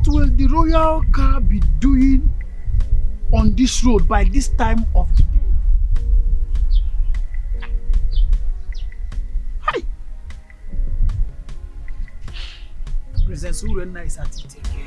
What will the royal car be doing on this road by this time of the day? Hi! Princess Urena is at it again.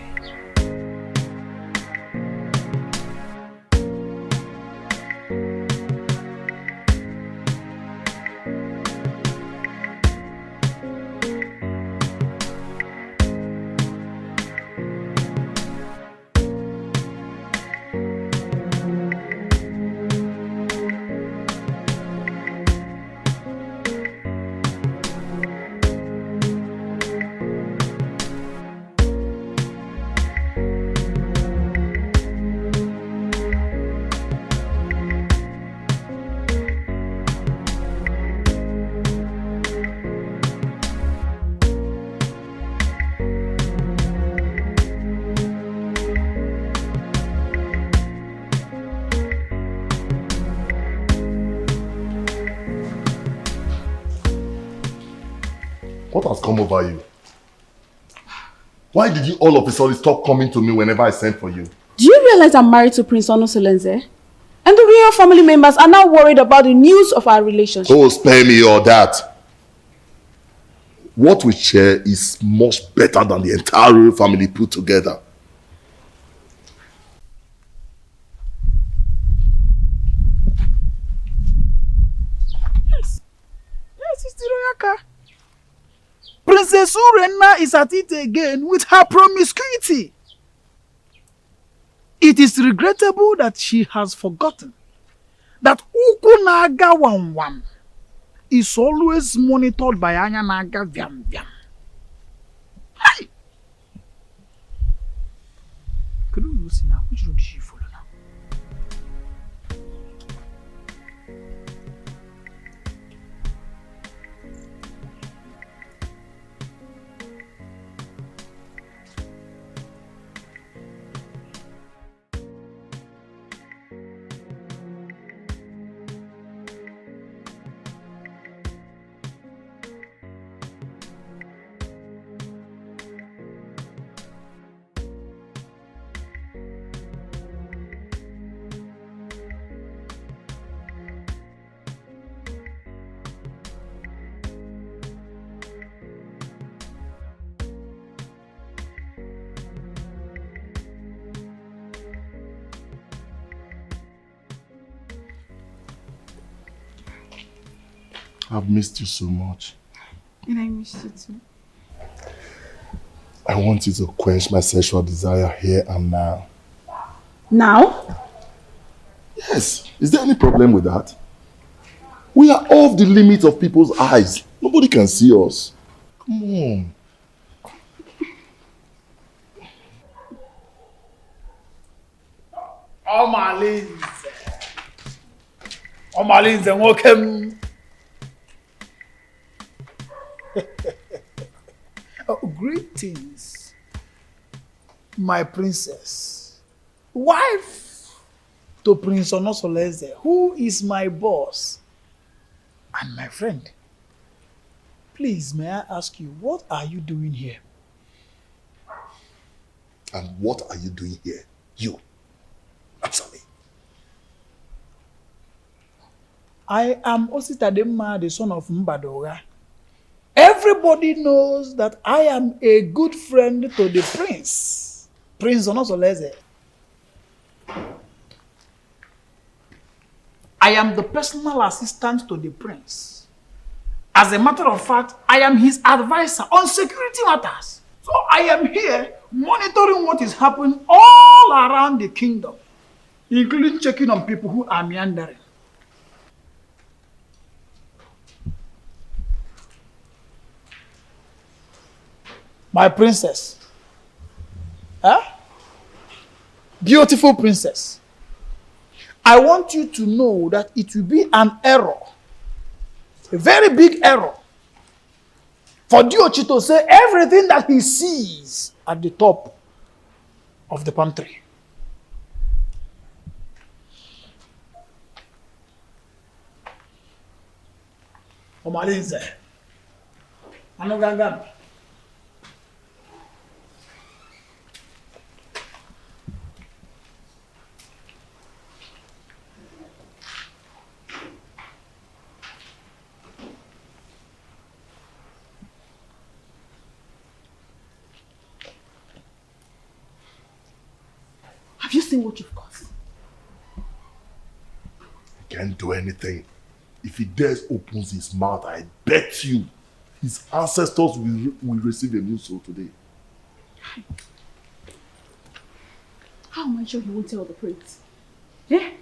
What has come over you? Why did you all of a sudden stop coming to me whenever I sent for you? Do you realize I'm married to Prince Onosolenze? And the real family members are now worried about the news of our relationship. Oh, spare me all that. What we share is much better than the entire royal family put together. Yes, it's the royal car. Princess Urena is at it again with her promiscuity. It is regrettable that she has forgotten that Ukunaga Wam is always monitored by Anyanaga Vyam Vyam. Hi! Could you see now? Which road did she follow now? I've missed you so much. And I missed you too. I want you to quench my sexual desire here and now. Now? Yes. Is there any problem with that? We are off the limit of people's eyes. Nobody can see us. Come on. Omalinze, welcome. Greetings, my princess, wife to Prince Onosolenze, who is my boss and my friend. Please, may I ask you, what are you doing here? And what are you doing here? You. Answer me. I am Ositademma, the son of Mbadoga. Everybody knows that I am a good friend to the prince, Prince Onosolenze. I am the personal assistant to the prince. As a matter of fact, I am his advisor on security matters. So I am here monitoring what is happening all around the kingdom, including checking on people who are meandering. My princess. Huh? Beautiful princess. I want you to know that it will be an error, a very big error, for Diochi to say everything that he sees at the top of the palm tree. Omalinze. Anogangam. seen what you've caused? He can't do anything. If he dares opens his mouth, I bet you his ancestors will receive a new soul today. How am I sure he won't tell the prince? Eh?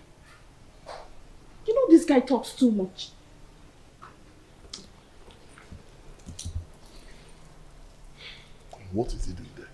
You know this guy talks too much. What is he doing there?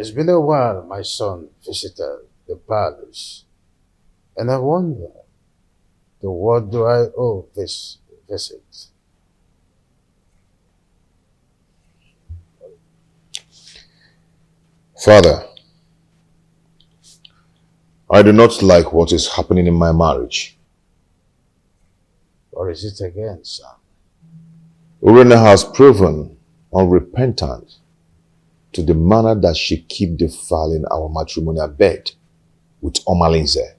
It's been a while my son visited the palace, and I wonder, to what do I owe this visit? Father, I do not like what is happening in my marriage. Or is it again, son? Urena has proven unrepentant to the manner that she keep defiling our matrimonial bed with Omalinze.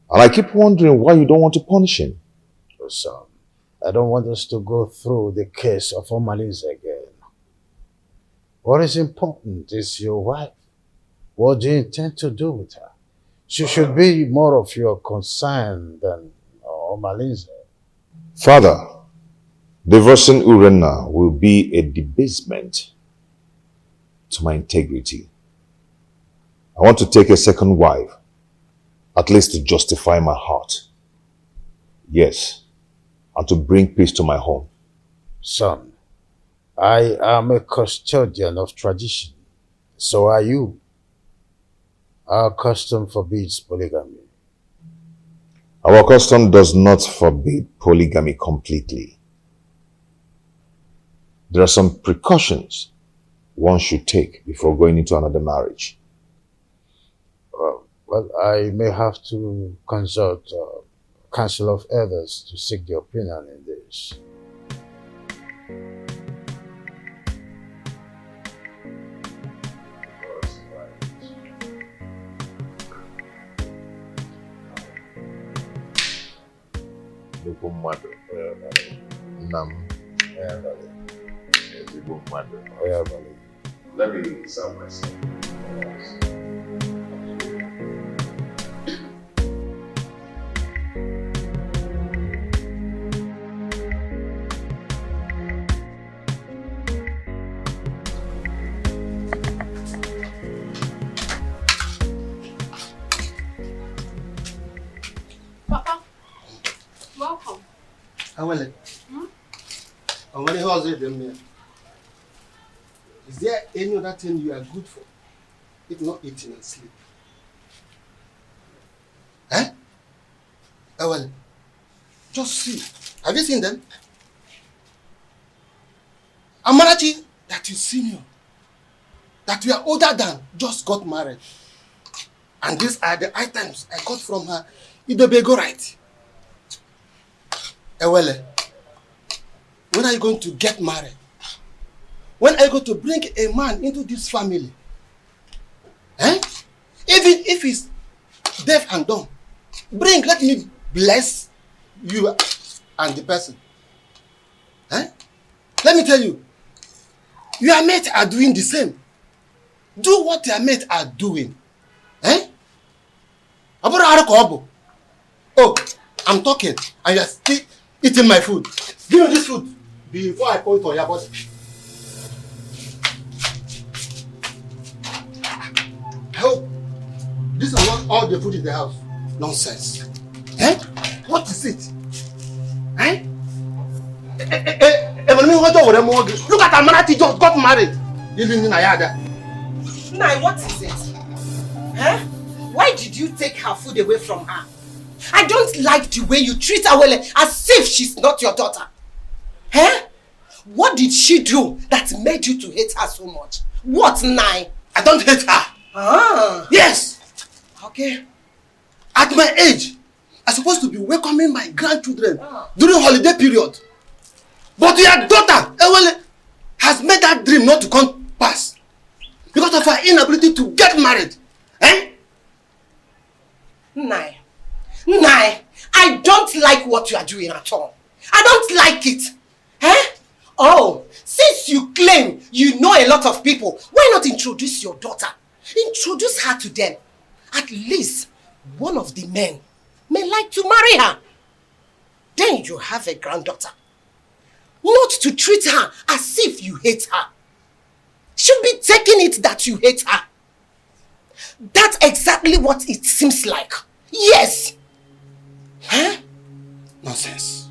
And I keep wondering why you don't want to punish him. Oh, son, I don't want us to go through the case of Omalinze again. What is important is your wife. What do you intend to do with her? She should be more of your concern than Omalinze. Father, divorcing Urena will be a debasement to my integrity. I want to take a second wife, at least to justify my heart. Yes, and to bring peace to my home. Son, I am a custodian of tradition. So are you. Our custom forbids polygamy. Our custom does not forbid polygamy completely. There are some precautions one should take before going into another marriage. Well, I may have to consult counsel of elders to seek their opinion in this. Let me serve myself. Awele. Awele, how's it then? Is there any other thing you are good for? If not eating and sleep. Eh? Awele. Just see. Have you seen them? Amarachi, that is senior, that we are older than, just got married. And these are the items I got from her. Idobego right. Ewele, when are you going to get married? When are you going to bring a man into this family? Eh? Even if he's deaf and dumb, let me bless you and the person. Eh? Let me tell you, your mates are doing the same. Do what your mates are doing. Eh? Oh, I'm talking and you're still eating my food. Give me this food before I pour it on your body. Help. This is not all the food in the house. Nonsense. Eh? What is it? Eh? Look at Amarati just got married. Nai, what is it? Huh? Why did you take her food away from her? I don't like the way you treat Awele as if she's not your daughter. Huh? What did she do that made you to hate her so much? What, Nai? I don't hate her. Ah. Yes. Okay. At my age, I'm supposed to be welcoming my grandchildren during holiday period. But your daughter, Ewele, has made that dream not to come pass because of her inability to get married. Eh? Nai, I don't like what you are doing at all. I don't like it. Eh? Oh, since you claim you know a lot of people, why not introduce your daughter? Introduce her to them. At least one of the men may like to marry her. Then you have a granddaughter. Not to treat her as if you hate her. Should be taking it that you hate her. That's exactly what it seems like. Yes. Huh? Nonsense.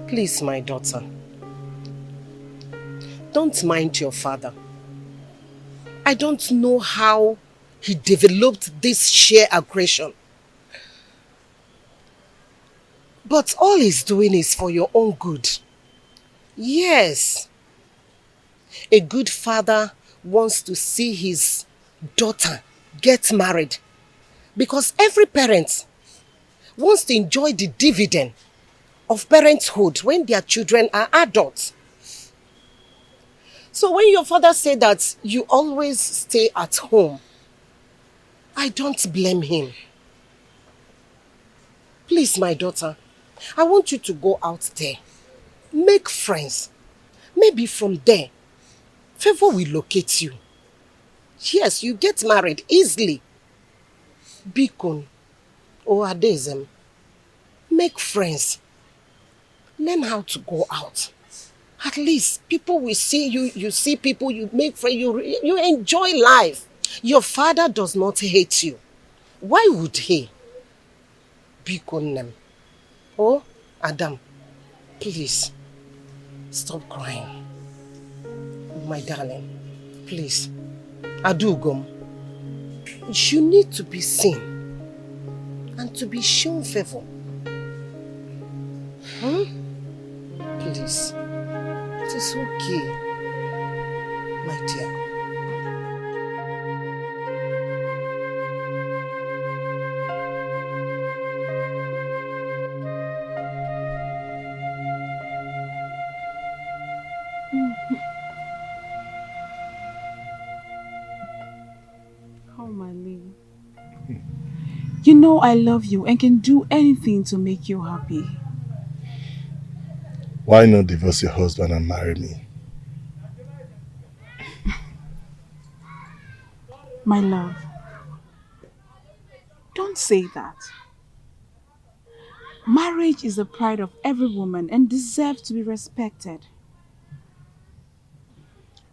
Please, my daughter. Don't mind your father. I don't know how he developed this sheer aggression. But all he's doing is for your own good. Yes. A good father wants to see his daughter get married. Because every parent wants to enjoy the dividend of parenthood when their children are adults. So when your father said that you always stay at home, I don't blame him. Please, my daughter, I want you to go out there. Make friends. Maybe from there, favor will locate you. Yes, you get married easily. Bikon or Adezem. Make friends. Learn how to go out. At least people will see you. You see people, you make friends, you enjoy life. Your father does not hate you. Why would he? Bikon them. Oh, Adam, please, stop crying. My darling, please. Adugom, you need to be seen and to be shown favor. Please, it is okay, my dear. You know I love you and can do anything to make you happy. Why not divorce your husband and marry me? My love, don't say that. Marriage is the pride of every woman and deserves to be respected.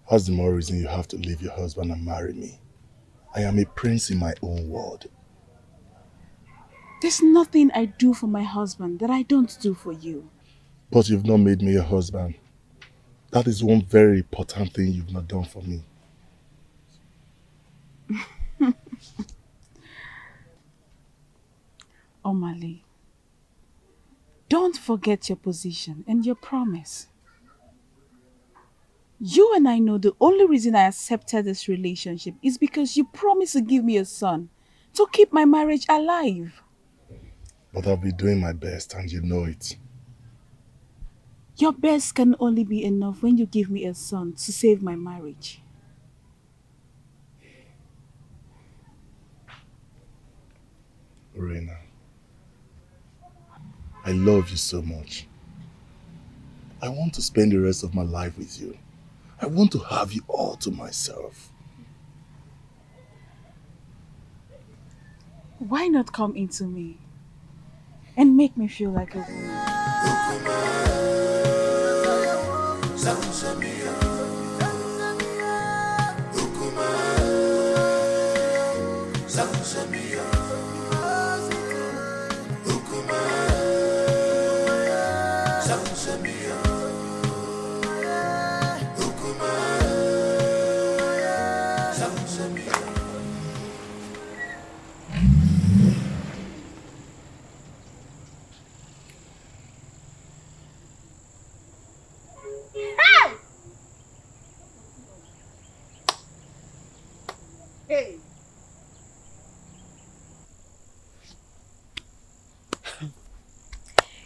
What's the more reason you have to leave your husband and marry me? I am a prince in my own world. There's nothing I do for my husband that I don't do for you. But you've not made me your husband. That is one very important thing you've not done for me. Omali, don't forget your position and your promise. You and I know the only reason I accepted this relationship is because you promised to give me a son to keep my marriage alive. But I'll be doing my best and you know it. Your best can only be enough when you give me a son to save my marriage. Reina, I love you so much. I want to spend the rest of my life with you. I want to have you all to myself. Why not come into me and make me feel like a woman? Hey!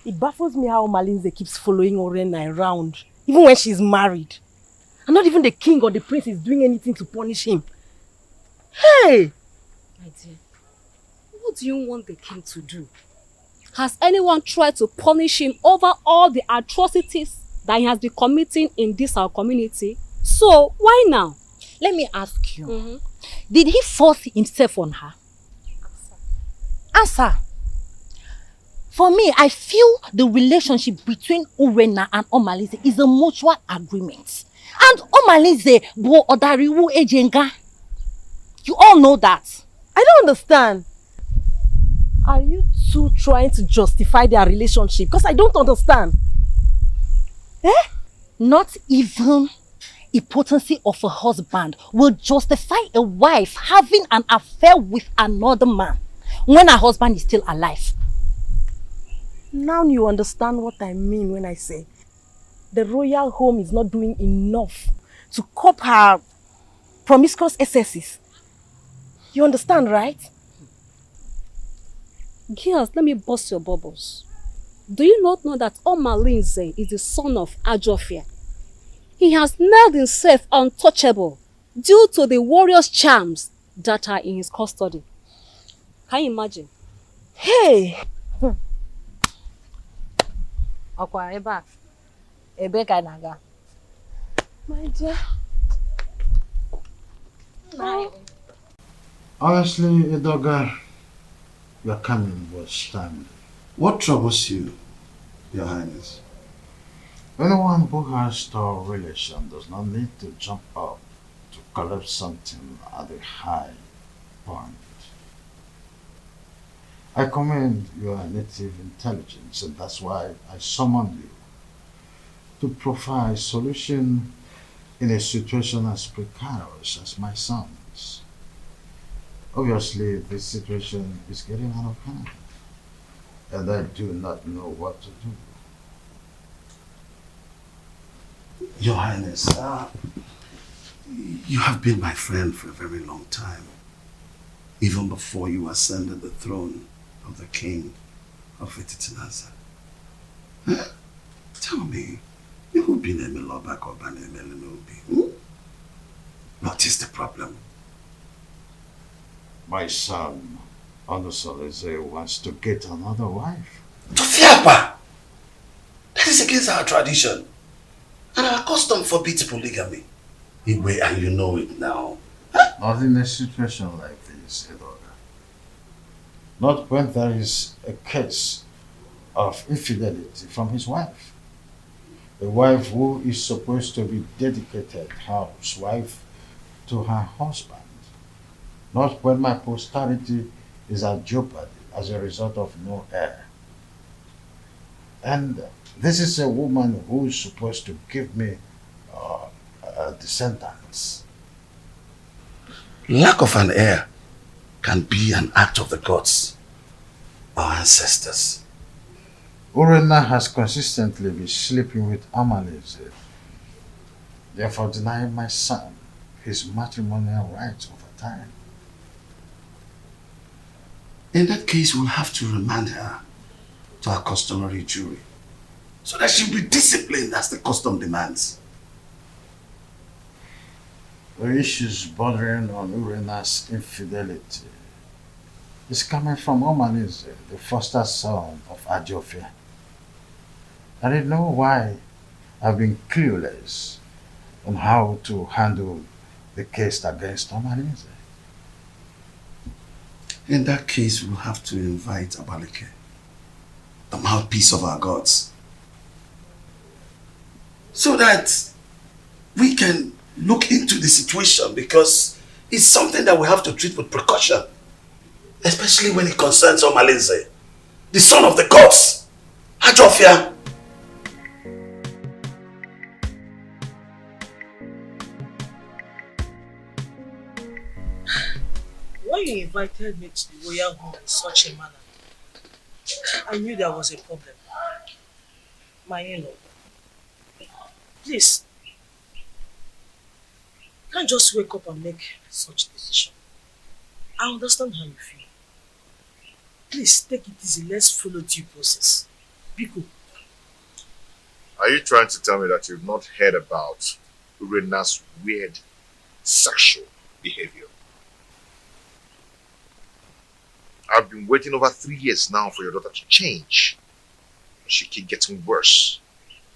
It baffles me how Malinze keeps following Orena around, even when she's married. And not even the king or the prince is doing anything to punish him. Hey! My dear, what do you want the king to do? Has anyone tried to punish him over all the atrocities that he has been committing in this our community? So, why now? Let me ask you. Did he force himself on her? Answer. For me, I feel the relationship between Urena and Omalize is a mutual agreement. And Omalize bo odariwu ejenga. You all know that. I don't understand. Are you two trying to justify their relationship? Because I don't understand. Not even a potency of a husband will justify a wife having an affair with another man when her husband is still alive. Now you understand what I mean when I say the royal home is not doing enough to cope her promiscuous excesses. You understand, right? Girls, let me bust your bubbles. Do you not know that Omalinze is the son of Ajofia? He has made himself untouchable due to the warrior's charms that are in his custody. Can you imagine? Hey! Okwa eba. Ebe ka naga. My dear. Honestly, Edoga, your coming was timely. What troubles you, Your Highness? Anyone who has a relation does not need to jump up to collect something at a high point. I commend your native intelligence, and that's why I summoned you to provide solution in a situation as precarious as my son's. Obviously, this situation is getting out of hand, and I do not know what to do. Your Highness, you have been my friend for a very long time, even before you ascended the throne of the king of Ititinaza. Tell me, what is the problem? My son, Onusoleze, wants to get another wife. Tofiapa! That is against our tradition. And our custom forbids polygamy. Igwe, and you know it now. Not in a situation like this, Edoga. Not when there is a case of infidelity from his wife. A wife who is supposed to be dedicated housewife to her husband. Not when my posterity is at jeopardy as a result of no heir. And this is a woman who is supposed to give me a descendants. Lack of an heir can be an act of the gods, our ancestors. Urena has consistently been sleeping with Amalise, therefore denying my son his matrimonial rights over time. In that case, we'll have to remand her to our customary jury so that she'll be disciplined as the custom demands. The issues bordering on Urena's infidelity is coming from Omalise, the foster son of Ajofia. I didn't know why I've been clueless on how to handle the case against Omalise. In that case, we'll have to invite Abaleke, the mouthpiece of our gods, so that we can look into the situation, because it's something that we have to treat with precaution, especially when it concerns Omaleze, the son of the gods, Ajofia. When you invited me to the royal home in such a manner, I knew there was a problem. My in-law, please, can't just wake up and make such a decision. I understand how you feel. Please take it easy. Let's follow due process. Biko. Are you trying to tell me that you've not heard about Urena's weird sexual behavior? I've been waiting over 3 years now for your daughter to change. She keeps getting worse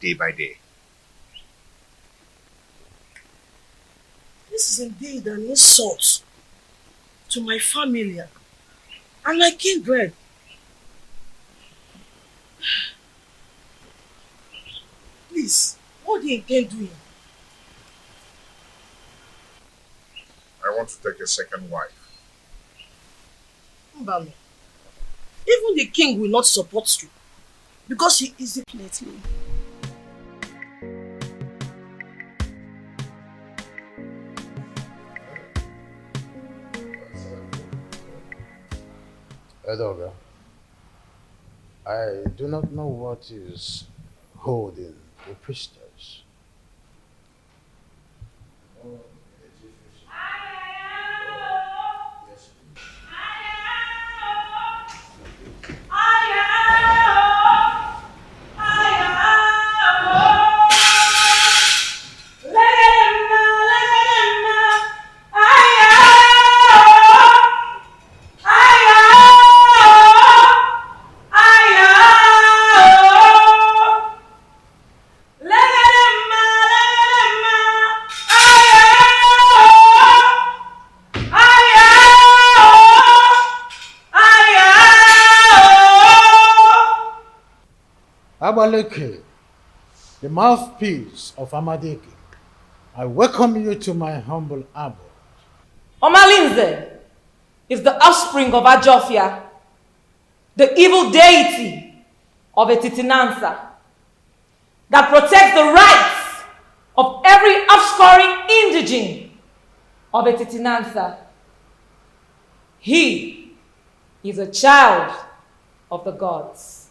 day by day. This is indeed an insult to my family and my kindred. Please, what do you intend doing? I want to take a second wife. Mbami, even the king will not support you because he is definitely. Edoga, I do not know what is holding the priestess. Abaleke, the mouthpiece of Amadeke, I welcome you to my humble abode. Omalinze is the offspring of Ajofia, the evil deity of a Titinansa that protects the rights of every offscoring indigene of a Titinansa. He is a child of the gods.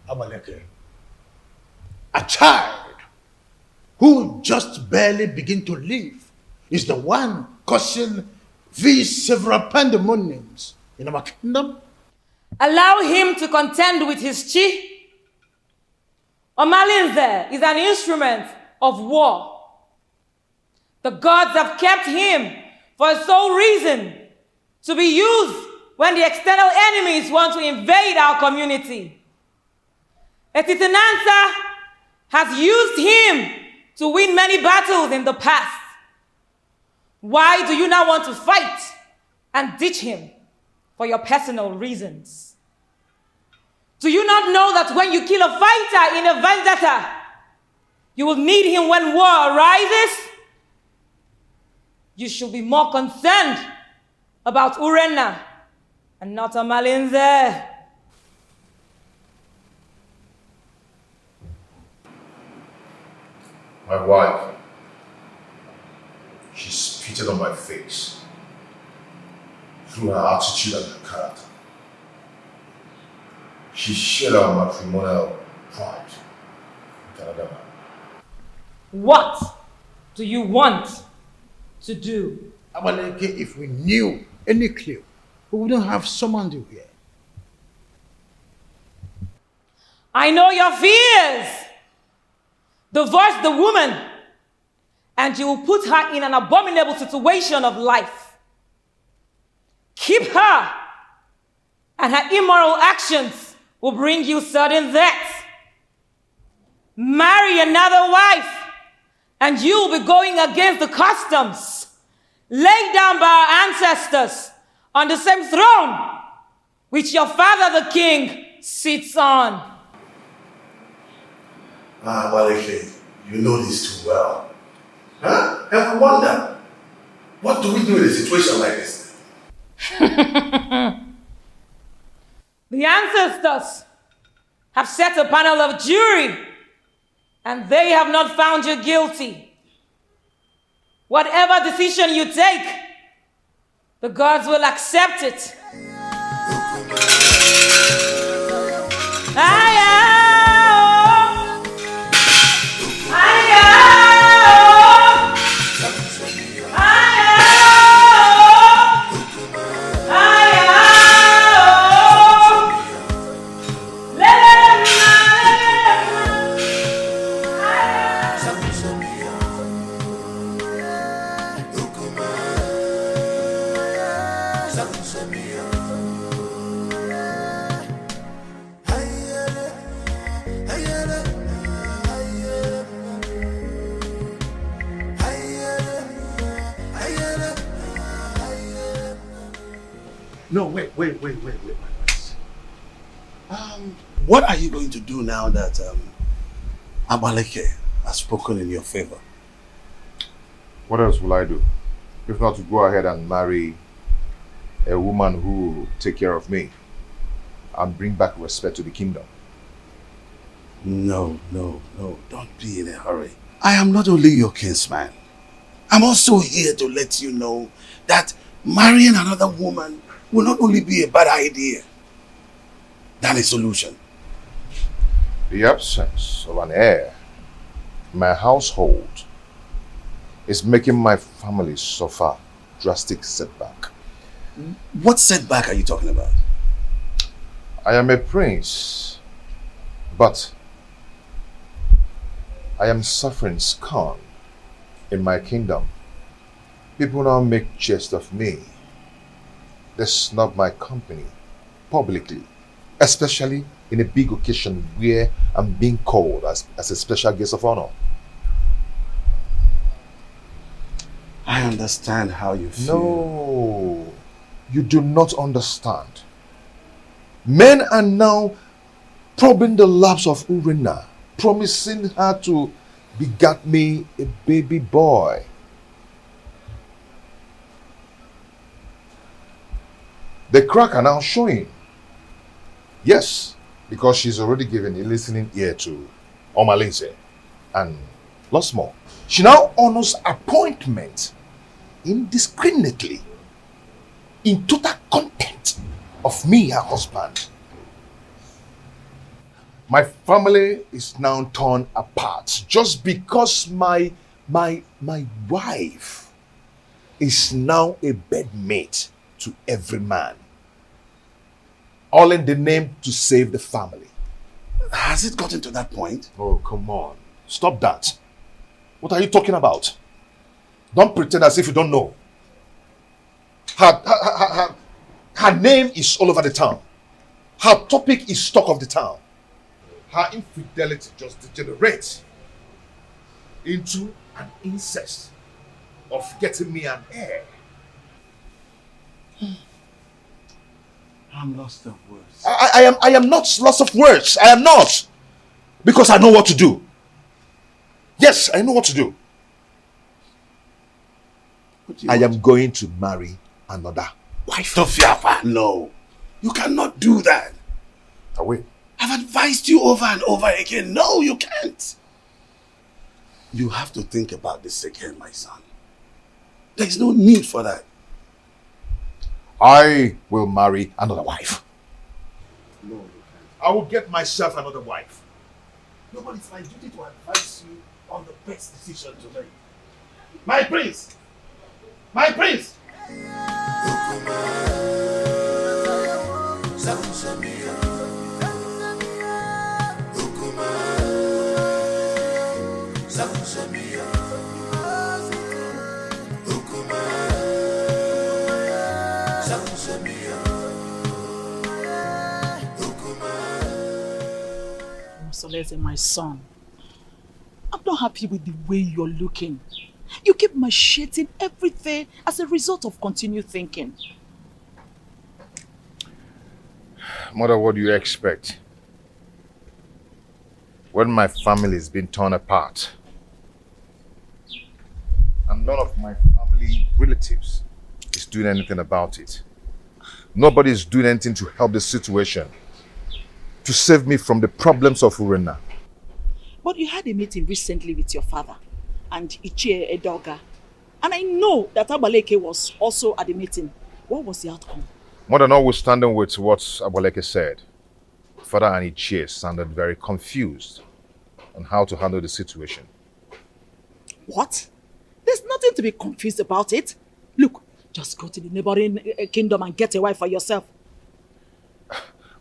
Abaleke, a child who just barely begin to live is the one causing these several pandemoniums in our kingdom. Allow him to contend with his chi. Omalinze is an instrument of war. The gods have kept him for a sole reason, to be used when the external enemies want to invade our community. Etitanansa has used him to win many battles in the past. Why do you now want to fight and ditch him for your personal reasons? Do you not know that when you kill a fighter in a vendetta, you will need him when war arises? You should be more concerned about Urena and not Amalinze. My wife, she spitted on my face through her attitude and her character. She shared our matrimonial pride with another man. What do you want to do? Abaleke, if we knew any clue, we wouldn't have summoned you here. I know your fears. Divorce the woman, and you will put her in an abominable situation of life. Keep her, and her immoral actions will bring you sudden death. Marry another wife, and you will be going against the customs laid down by our ancestors on the same throne which your father the king sits on. Abaleke, you know this too well. Huh? And we wonder, what do we do in a situation like this? The ancestors have set a panel of jury, and they have not found you guilty. Whatever decision you take, the gods will accept it. No, wait. What are you going to do now that Abaleke has spoken in your favor? What else will I do? If not to go ahead and marry a woman who will take care of me and bring back respect to the kingdom. No. Don't be in a hurry. I am not only your kinsman. I'm also here to let you know that marrying another woman will not only be a bad idea than a solution. The absence of an heir in my household is making my family suffer drastic setback. What setback are you talking about? I am a prince, but I am suffering scorn in my kingdom. People now make jest of me. They snub my company publicly, especially in a big occasion where I'm being called as a special guest of honor. I understand how you feel. No, you do not understand. Men are now probing the laps of Urena, promising her to beget me a baby boy. The crack are now showing. Yes, because she's already given a listening ear to Omalinze. And lots more. She now honors appointment indiscriminately, in total contempt of me, her husband. My family is now torn apart just because my wife is now a bedmate to every man. All in the name to save the family. Has it gotten to that point? Oh, come on. Stop that. What are you talking about? Don't pretend as if you don't know. Her name is all over the town. Her topic is talk of the town. Her infidelity just degenerates into an incest of getting me an heir. I'm lost of words. I am not lost of words. I am not. Because I know what to do. Yes, I know what to do. I am going to marry another wife. Tofiapa, no. You cannot do that. I will. I've advised you over and over again. No, you can't. You have to think about this again, my son. There is no need for that. I will marry another wife. No, you can't. I will get myself another wife. No, but it's my duty to advise you on the best decision to make. My prince! My prince! Solete, my son, I'm not happy with the way you're looking. You keep macheting everything as a result of continued thinking. Mother, what do you expect? When my family is being torn apart, and none of my family relatives is doing anything about it. Nobody is doing anything to help the situation, to save me from the problems of Urena. But you had a meeting recently with your father and Ichie Edoga. And I know that Abaleke was also at the meeting. What was the outcome? Mother, notwithstanding with what Abaleke said, Father and Ichie sounded very confused on how to handle the situation. What? There's nothing to be confused about it. Look, just go to the neighboring kingdom and get a wife for yourself.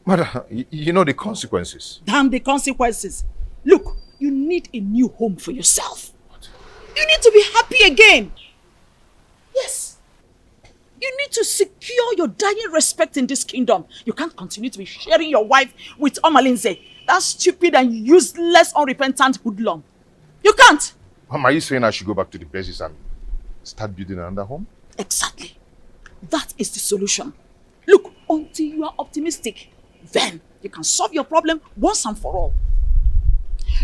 Mother, you know the consequences. Damn the consequences. Look, you need a new home for yourself. What? You need to be happy again. Yes. You need to secure your dying respect in this kingdom. You can't continue to be sharing your wife with Omalinze. That stupid and useless, unrepentant hoodlum. You can't. Mom, are you saying I should go back to the basis and start building another home? Exactly. That is the solution. Look, until you are optimistic, then you can solve your problem once and for all.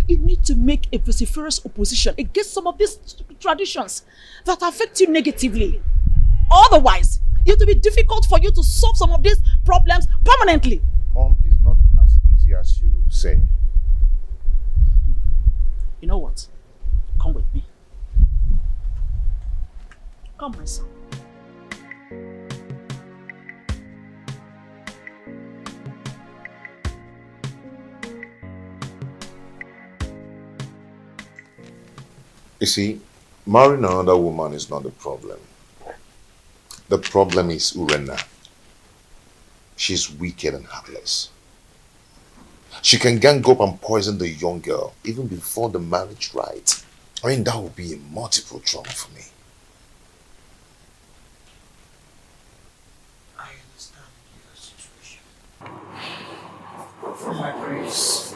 You need to make a vociferous opposition against some of these stupid traditions that affect you negatively. Otherwise, it will be difficult for you to solve some of these problems permanently. Mom, it's not as easy as you say. You know what? Come with me. Come, my son. You see, marrying another woman is not the problem. The problem is Urena. She's wicked and heartless. She can gang up and poison the young girl even before the marriage rite. I mean, that would be a multiple trauma for me. I understand your situation. My praise.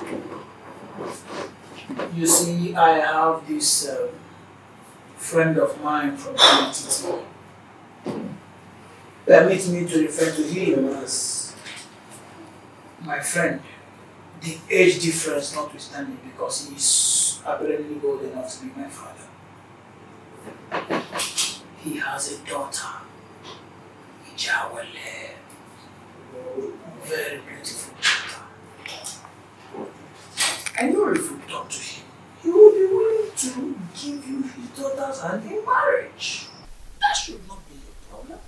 You see, I have this friend of mine from Mediation. Permit me to refer to him as my friend. The age difference notwithstanding, because he's apparently old enough to be my father. He has a daughter, Ijawale, very beautiful daughter. I know if you talk to him, he will be willing to give you his daughter's hand in marriage. That should not be a problem.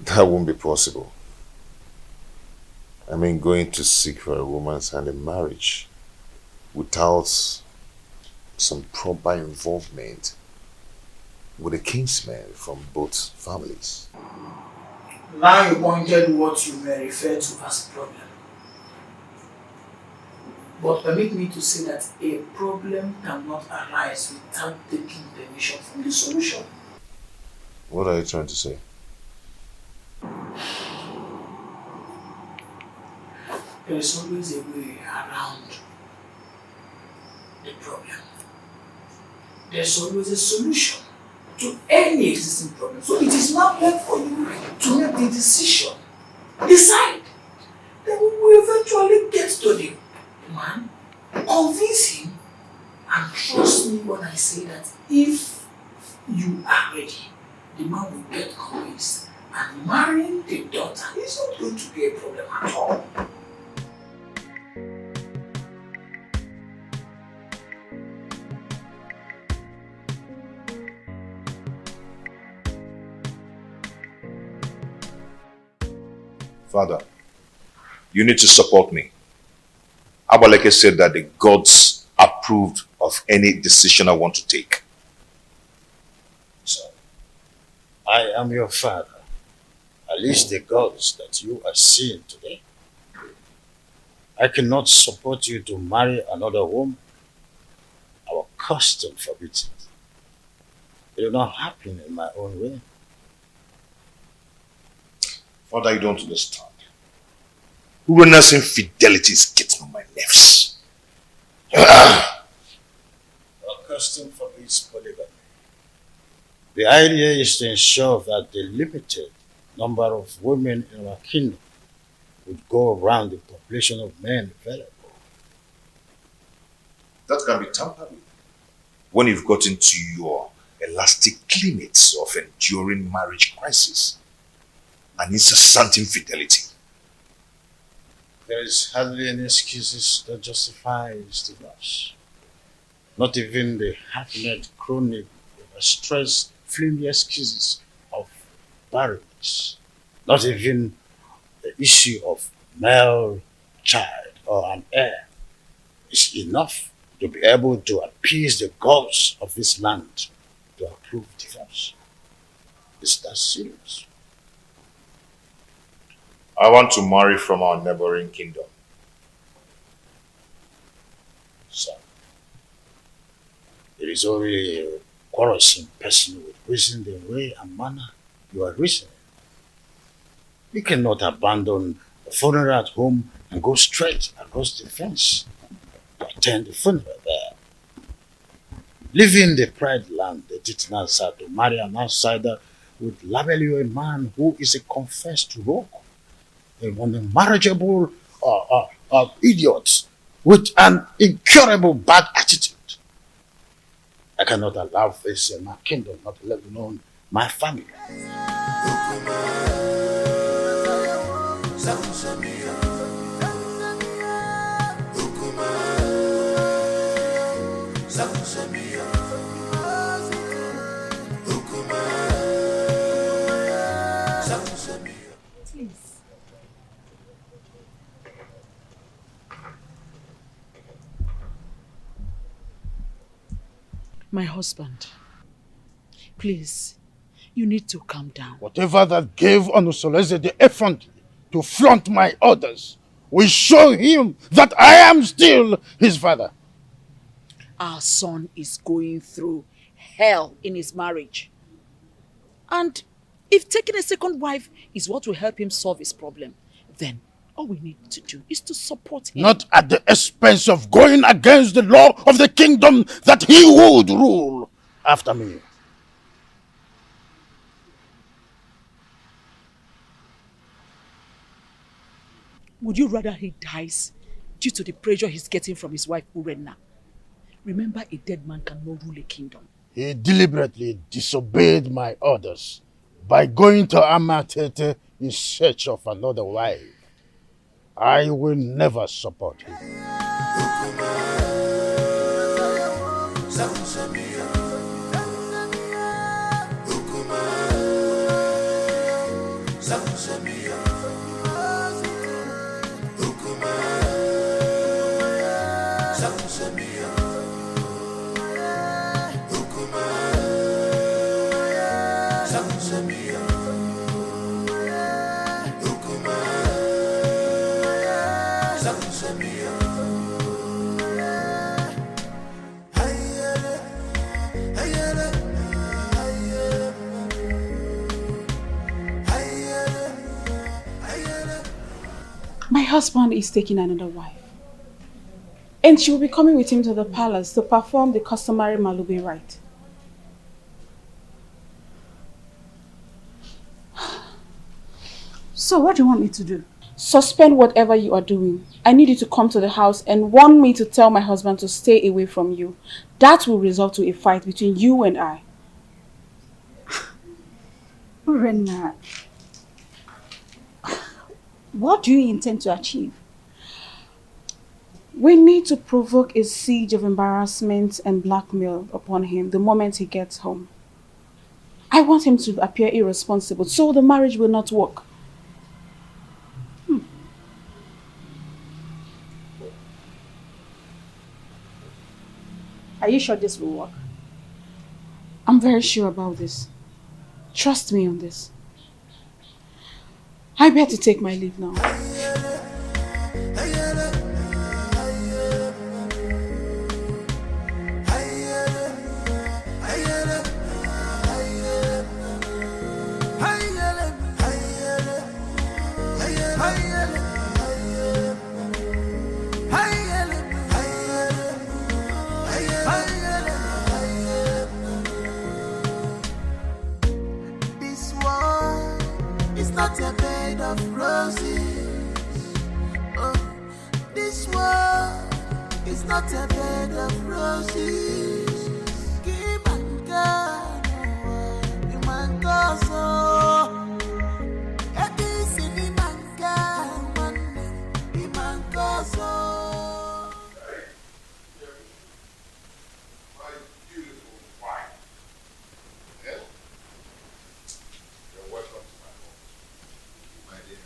That won't be possible. I mean, going to seek for a woman's hand in marriage without some proper involvement with a kinsman from both families. Now you pointed what you may refer to as problem. But permit me to say that a problem cannot arise without taking permission from the solution. What are you trying to say? There is always a way around the problem. There's always a solution to any existing problem. So it is now left for you to make the decision. Decide. Then we will eventually get to the man, convince him, and trust me when I say that if you are ready, the man will get convinced, and marrying the daughter is not going to be a problem at all. Father, you need to support me. Abaleke said that the gods approved of any decision I want to take. So, I am your father. At least the gods that you are seeing today. I cannot support you to marry another woman. Our custom forbids it. It will not happen in my own way. Father, you don't understand. Urena's infidelity is getting on my nerves. Our custom forbids polygamy. The idea is to ensure that the limited number of women in our kingdom would go around the population of men available. That can be tampered with when you've got into your elastic limits of enduring marriage crisis and incessant infidelity. There is hardly any excuses that justifies divorce. Not even the hackneyed, chronic, stress, flimsy excuses of barrenness. Not even the issue of male child or an heir is enough to be able to appease the gods of this land to approve divorce. Is that serious? I want to marry from our neighboring kingdom. So, it is only a quarrelsome person with reason the way and manner you are reasoning. You cannot abandon the funeral at home and go straight across the fence to attend the funeral there. Leaving the pride land, the Titanasa, to marry an outsider would label you a man who is a confessed rogue, a unmarriageable idiot with an incurable bad attitude. I cannot allow this in my kingdom, not let alone my family. My husband, please, you need to calm down. Whatever that gave Onusoleze the effrontery to flaunt my orders will show him that I am still his father. Our son is going through hell in his marriage. And if taking a second wife is what will help him solve his problem, then all we need to do is to support him. Not at the expense of going against the law of the kingdom that he would rule after me. Would you rather he dies due to the pressure he's getting from his wife Urena? Remember, a dead man cannot rule a kingdom. He deliberately disobeyed my orders by going to Amatete in search of another wife. I will never support him. My husband is taking another wife. And she will be coming with him to the palace to perform the customary Malube rite. So what do you want me to do? Suspend whatever you are doing. I need you to come to the house and warn me to tell my husband to stay away from you. That will result to a fight between you and I. Rena, what do you intend to achieve? We need to provoke a siege of embarrassment and blackmail upon him the moment he gets home. I want him to appear irresponsible so the marriage will not work. Are you sure this will work? I'm very sure about this. Trust me on this. I better take my leave now. Not a bed of roses. Oh, this world is not a bed of roses. Give and God, you man go so. It is in the man God, the man go so. My beautiful wife. Yeah? You're welcome to my home. My dear,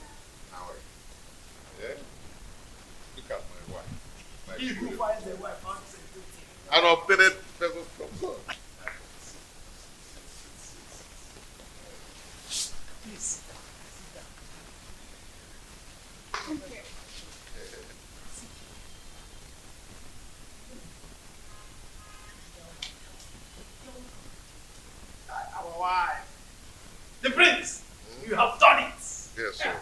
how are you? Yeah? Look at my wife. My He who finds a wife finds a good thing. an obtained favor from God. Please, sit down. Okay. Our wife. The prince, you have done it. Yes, sir.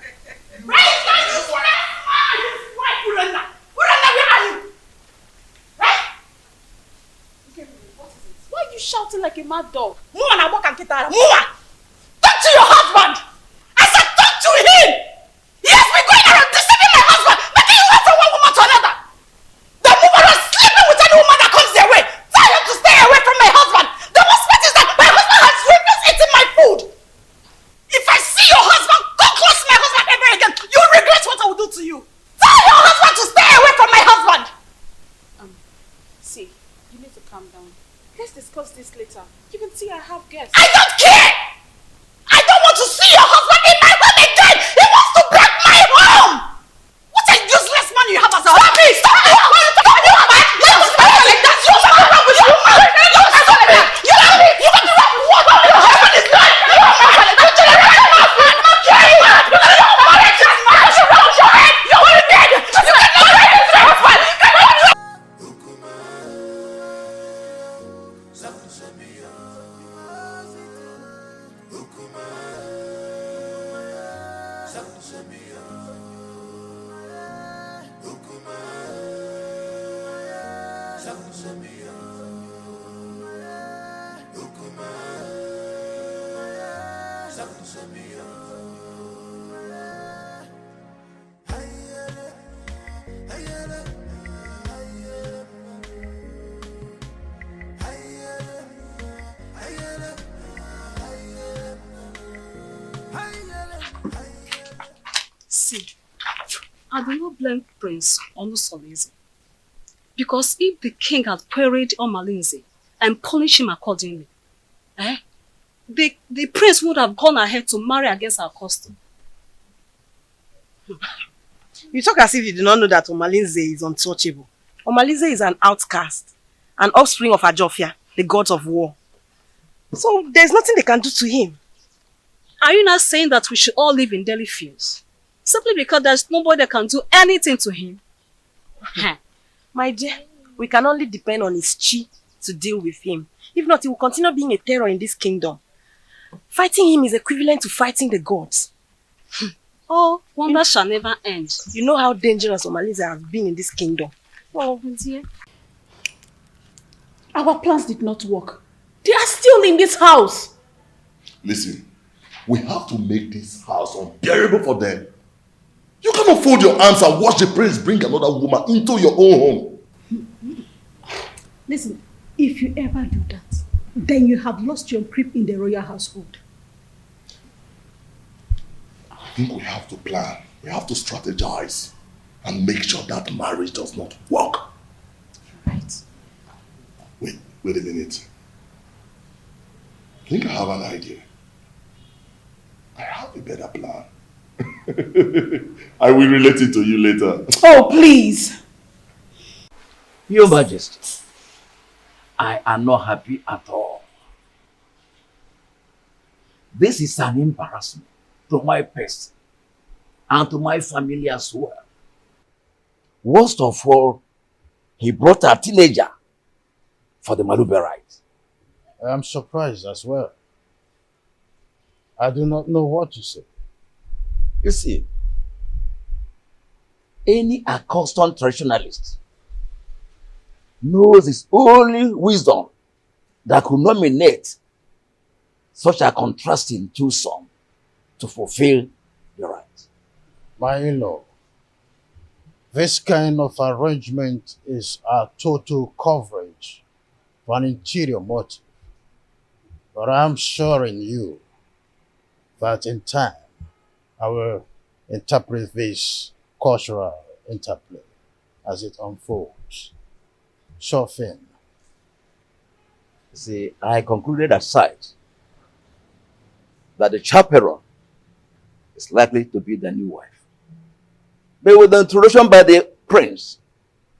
Why are you shouting like a mad dog? Talk to your husband! I said talk to him! He has been going around deceiving my husband, making you wait from one woman to another! The woman is sleeping with any woman that comes their way! Tell him to stay away from my husband! The most part is that my husband has refused eating my food! If I see your husband, go close to my husband ever again, you'll regret what I will do to you! Tell your husband to stay away from my husband! See, you need to calm down. Let's discuss this later. You can see I have guests. I don't care! I don't want to see your husband in my home again! He wants to break my home! What a useless man you have as a husband! Stop me! Stop me! What are you talking about? You don't speak like that! You don't wrong with you! You don't you don't you don't wrong with what? Your husband is not! You don't know how to do it! You're already dead! You cannot raise your husband! See, I do not blame Prince Onusolese. Because if the king had queried Omalinze and punished him accordingly, the prince would have gone ahead to marry against our custom. You talk as if you do not know that Omalinze is untouchable. Omalinze is an outcast, an offspring of Ajofia, the gods of war. So there's nothing they can do to him. Are you not saying that we should all live in Delhi fields? Simply because there's nobody that can do anything to him? My dear, we can only depend on his chi to deal with him. If not, he will continue being a terror in this kingdom. Fighting him is equivalent to fighting the gods. Oh, wonder shall never end. You know how dangerous Omalinze has been in this kingdom. Oh, dear. Our plans did not work. They are still in this house. Listen, We have to make this house unbearable for them. You cannot fold your arms and watch the prince bring another woman into your own home. Listen, if you ever do that, then you have lost your grip in the royal household. I think we have to plan. We have to strategize and make sure that marriage does not work. Right. Wait a minute. I think I have an idea. I have a better plan. I will relate it to you later. Oh, please. Your Majesty, I am not happy at all. This is an embarrassment to my person and to my family as well. Worst of all, he brought a teenager for the Malube rite. I am surprised as well. I do not know what to say. You see, any accustomed traditionalist knows it's only wisdom that could nominate such a contrasting twosome to fulfill the right. My in-law, this kind of arrangement is a total coverage for an interior motive. But I'm assuring you that in time, I will interpret this cultural interplay as it unfolds. Sure thing. See, I concluded aside that the chaperone is likely to be the new wife. But with the introduction by the prince,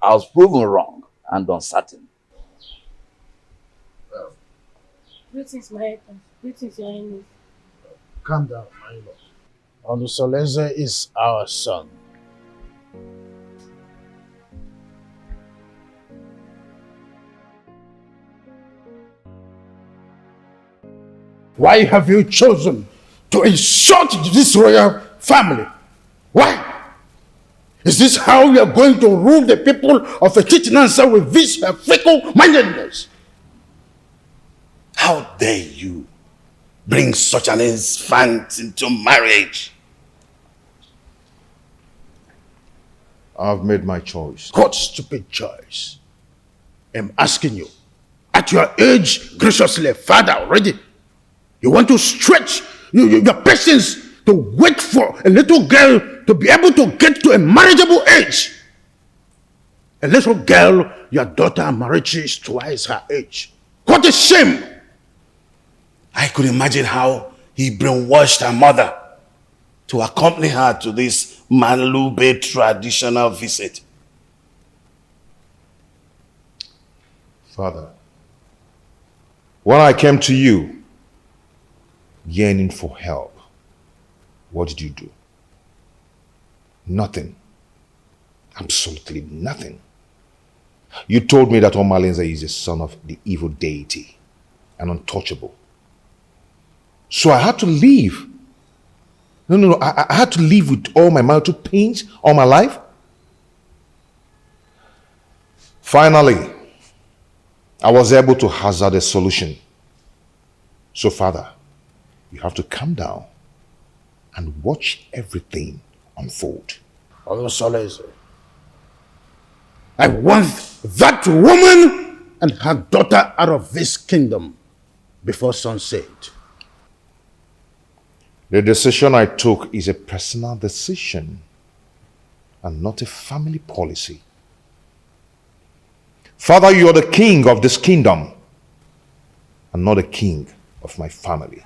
I was proven wrong and uncertain. Greetings, my husband. Greetings, your highness. Calm down, my lord. Onusoleze is our son. Why have you chosen to insult this royal family? Why? Is this how you are going to rule the people of Echichinansa with this fickle-mindedness? How dare you bring such an infant into marriage? I've made my choice. What stupid choice? I'm asking you. At your age, graciously, father already, you want to stretch your patience to wait for a little girl to be able to get to a marriageable age. A little girl, your daughter Amarachi is twice her age. What a shame! I could imagine how he brainwashed her mother to accompany her to this Malube traditional visit. Father, when I came to you, yearning for help, what did you do? Nothing. Absolutely nothing. You told me that Omalenze is a son of the evil deity and untouchable. So I had to leave. No. I had to live with all my marital pains all my life. Finally, I was able to hazard a solution. So, Father, you have to calm down and watch everything unfold. Onusoleze, I want that woman and her daughter out of this kingdom before sunset. The decision I took is a personal decision and not a family policy. Father, you are the king of this kingdom and not the king of my family.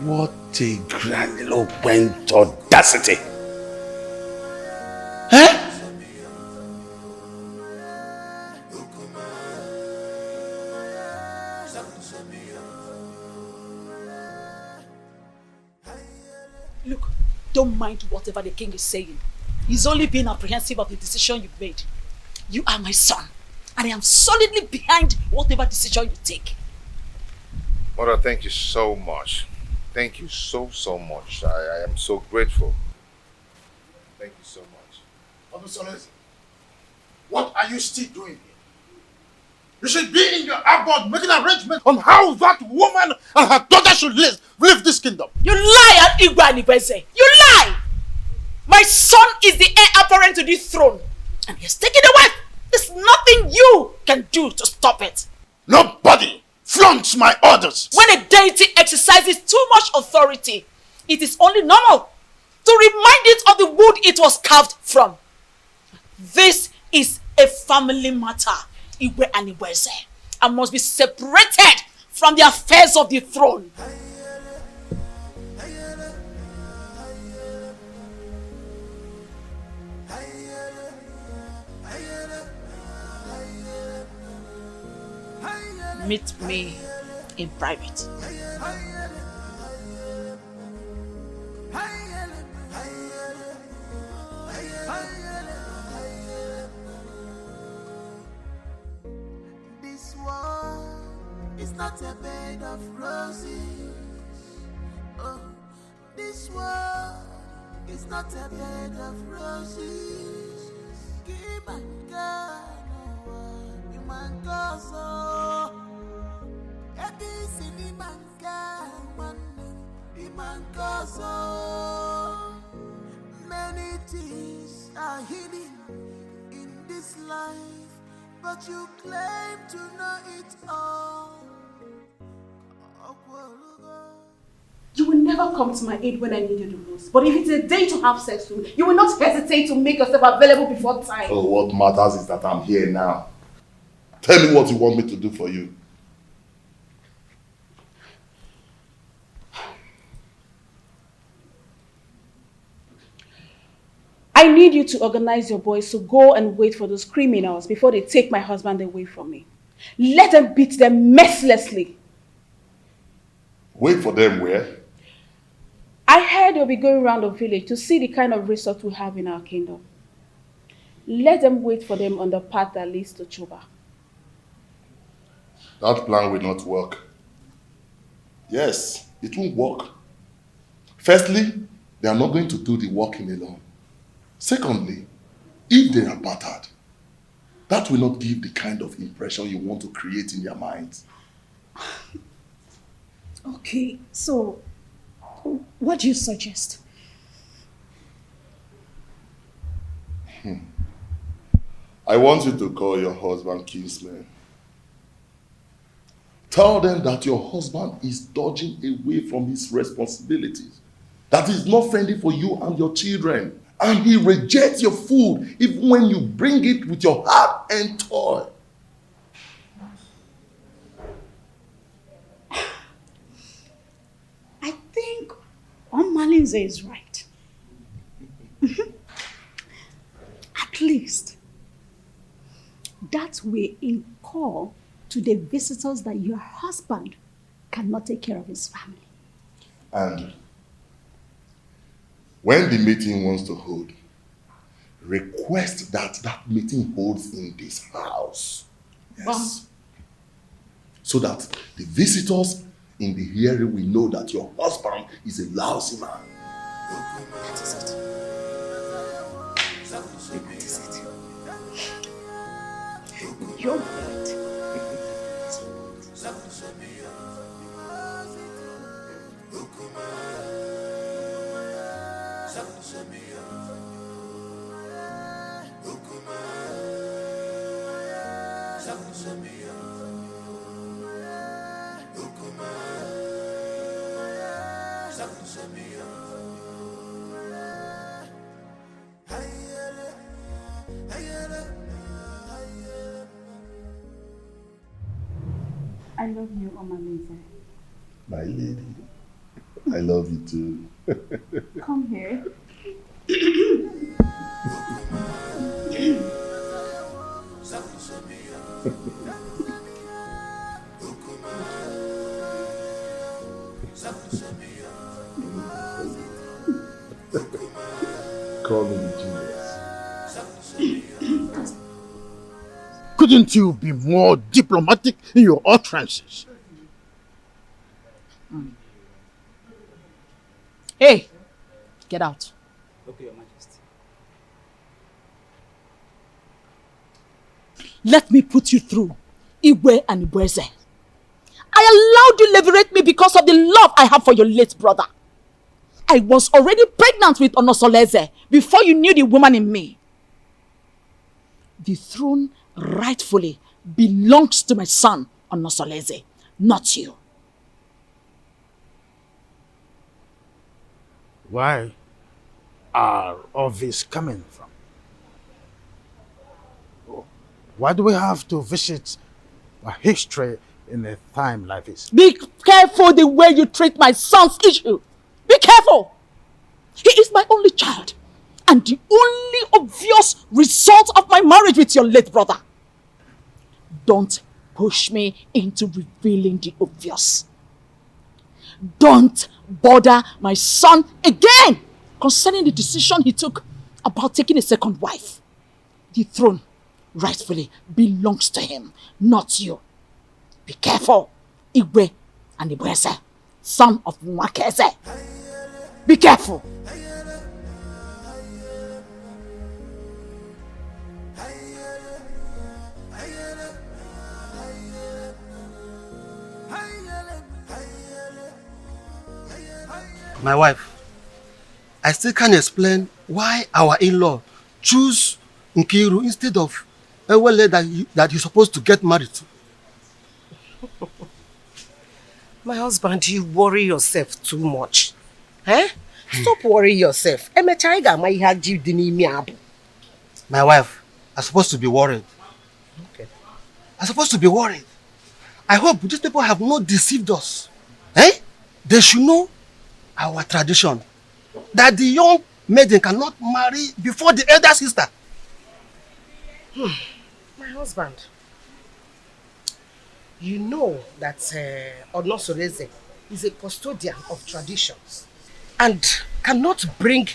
What a grandiloquent audacity! Huh? Look, don't mind whatever the king is saying. He's only being apprehensive of the decision you've made. You are my son, and I am solidly behind whatever decision you take. Mother, thank you so much. Thank you so much. I am so grateful. Thank you so much. Odusolese, what are you still doing here? You should be in your abode making arrangements on how that woman and her daughter should live this kingdom. You lie, Igwe. You lie! My son is the heir apparent to this throne. And he's taken a wife. There's nothing you can do to stop it. Nobody flaunts my orders. When a deity exercises too much authority, it is only normal to remind it of the wood it was carved from. This is a family matter, Igwe and Igweze, and must be separated from the affairs of the throne. Meet me in private. This world is not a bed of roses. Oh, this world is not a bed of roses. Keep on going, you man go so. Many things are hidden in this life, but you claim to know it all. You will never come to my aid when I need you the most. But if it's a day to have sex with, you will not hesitate to make yourself available before time. Oh, what matters is that I'm here now. Tell me what you want me to do for you. I need you to organize your boys to go and wait for those criminals before they take my husband away from me. Let them beat them mercilessly. Wait for them where? I heard they'll be going around the village to see the kind of resort we have in our kingdom. Let them wait for them on the path that leads to Chuba. That plan will not work. Yes, it won't work. Firstly, they are not going to do the walking alone. Secondly, if they are battered, that will not give the kind of impression you want to create in their minds. Okay, so what do you suggest? I want you to call your husband kinsman. Tell them that your husband is dodging away from his responsibilities, that he's not friendly for you and your children, and he rejects your food even when you bring it with your heart and toil. I think Malinze is right. At least that way in call to the visitors that your husband cannot take care of his family. And when the meeting wants to hold, request that that meeting holds in this house. Yes. So that the visitors in the hearing will know that your husband is a lousy man. That is it. That is it. You're right. I love you, Omalinze. My lady, I love you too. Come here. Call me genius. Couldn't you be more diplomatic in your utterances? Hey, get out. Okay, Your Majesty. Let me put you through Igwe and Ibueze. I allowed you liberate me because of the love I have for your late brother. I was already pregnant with Onosoleze before you knew the woman in me. The throne rightfully belongs to my son, Onosoleze, not you. Where are all this coming from? Why do we have to visit a history in a time like this? Be careful the way you treat my son's issue. Be careful. He is my only child and the only obvious result of my marriage with your late brother. Don't push me into revealing the obvious. Don't bother my son again concerning the decision he took about taking a second wife. The throne rightfully belongs to him, not you. Be careful, Igwe and Ibueze, son of Mwakeze. Be careful. My wife, I still can't explain why our in-law choose Nkiru instead of Ewele that he's supposed to get married to. My husband, you worry yourself too much. Eh? Stop worrying yourself. My wife, I'm supposed to be worried. Okay. I'm supposed to be worried. I hope these people have not deceived us. Eh? They should know our tradition. That the young maiden cannot marry before the elder sister. My husband, you know that Onosoreze is a custodian of traditions and cannot bring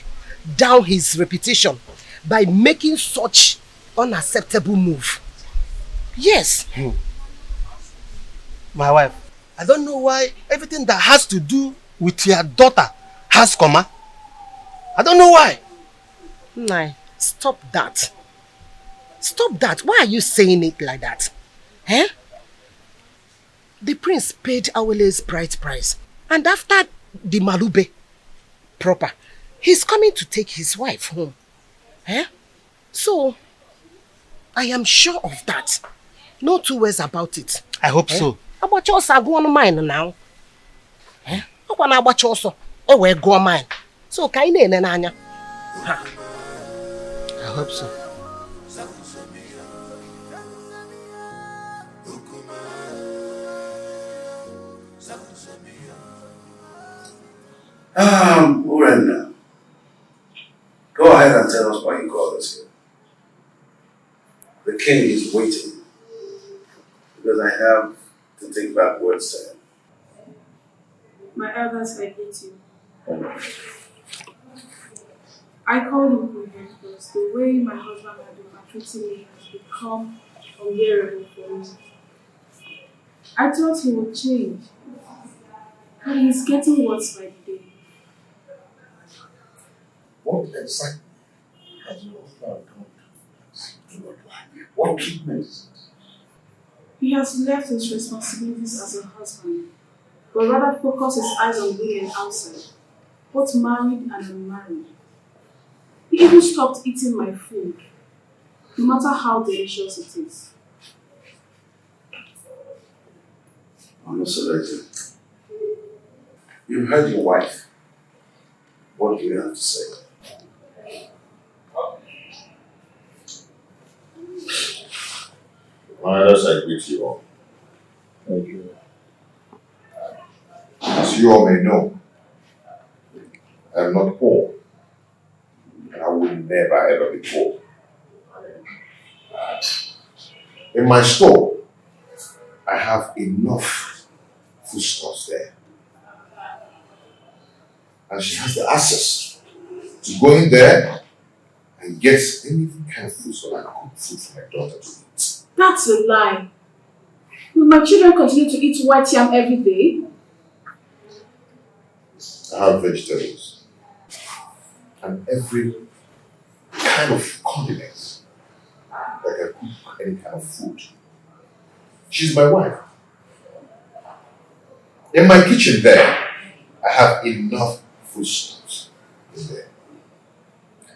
down his reputation by making such unacceptable move. Yes. My wife, I don't know why everything that has to do with your daughter has comma. I don't know why. Nai, stop that. Stop that. Why are you saying it like that? Eh? The prince paid Awele's bride price. And after the Malube proper, he's coming to take his wife home. Eh? So, I am sure of that. No two ways about it. I hope so. About your son, go on mine now. Eh? I want to watch also. Oh, well, go on mine. So, kaine nanya. I hope so. Urena, go ahead and tell us why you called us here. The king is waiting because I have to take back words said. My elders, I hate you. I called him Queen because the way my husband had been maltreating me has become unbearable for me. I thought he would change, and he's getting worse by the day. What exactly has your husband done? What treatment is it? He has left his responsibilities as a husband, but rather focused his eyes on women outside, both married and unmarried. He even stopped eating my food, no matter how delicious it is. Onosoleze, you've heard your wife. What do you have to say? My elders, I greet you all. Thank you. As you all may know, I am not poor, and I will never ever be poor. In my store, I have enough foodstuffs there. And she has the access to go in there and get any kind of food so I can cook food for my daughter to eat. That's a lie. Will my children continue to eat white yam every day? I have vegetables and every kind of condiments that can cook any kind of food. She's my wife. In my kitchen there, I have enough foodstuffs in there.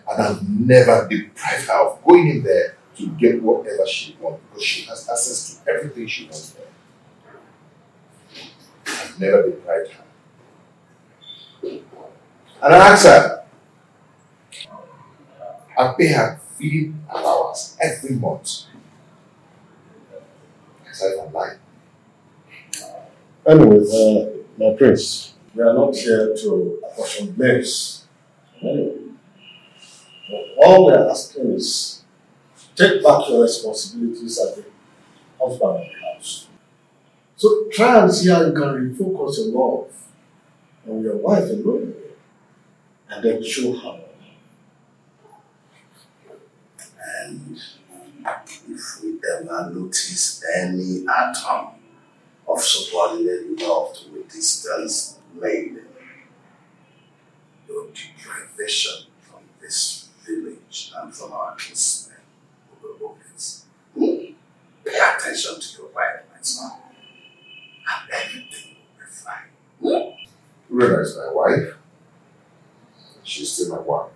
And I've never deprived her of going in there to get whatever she wants because she has access to everything she wants there. I've never deprived her. And I ask her, I pay her feeding allowance every month. Aside from life. Anyway, my prince, we are not here to apportion blames. Anyway, all we are asking is take back your responsibilities as the husband of the house. So try and see how you can refocus your love on your wife alone and then show her. And if we ever notice any atom of subordinate love to a distance maiden, your deprivation from this village and from our kinsmen will be obvious. Pay attention to your wife, my son, and everything will be fine. Rena is my wife. She's still my wife.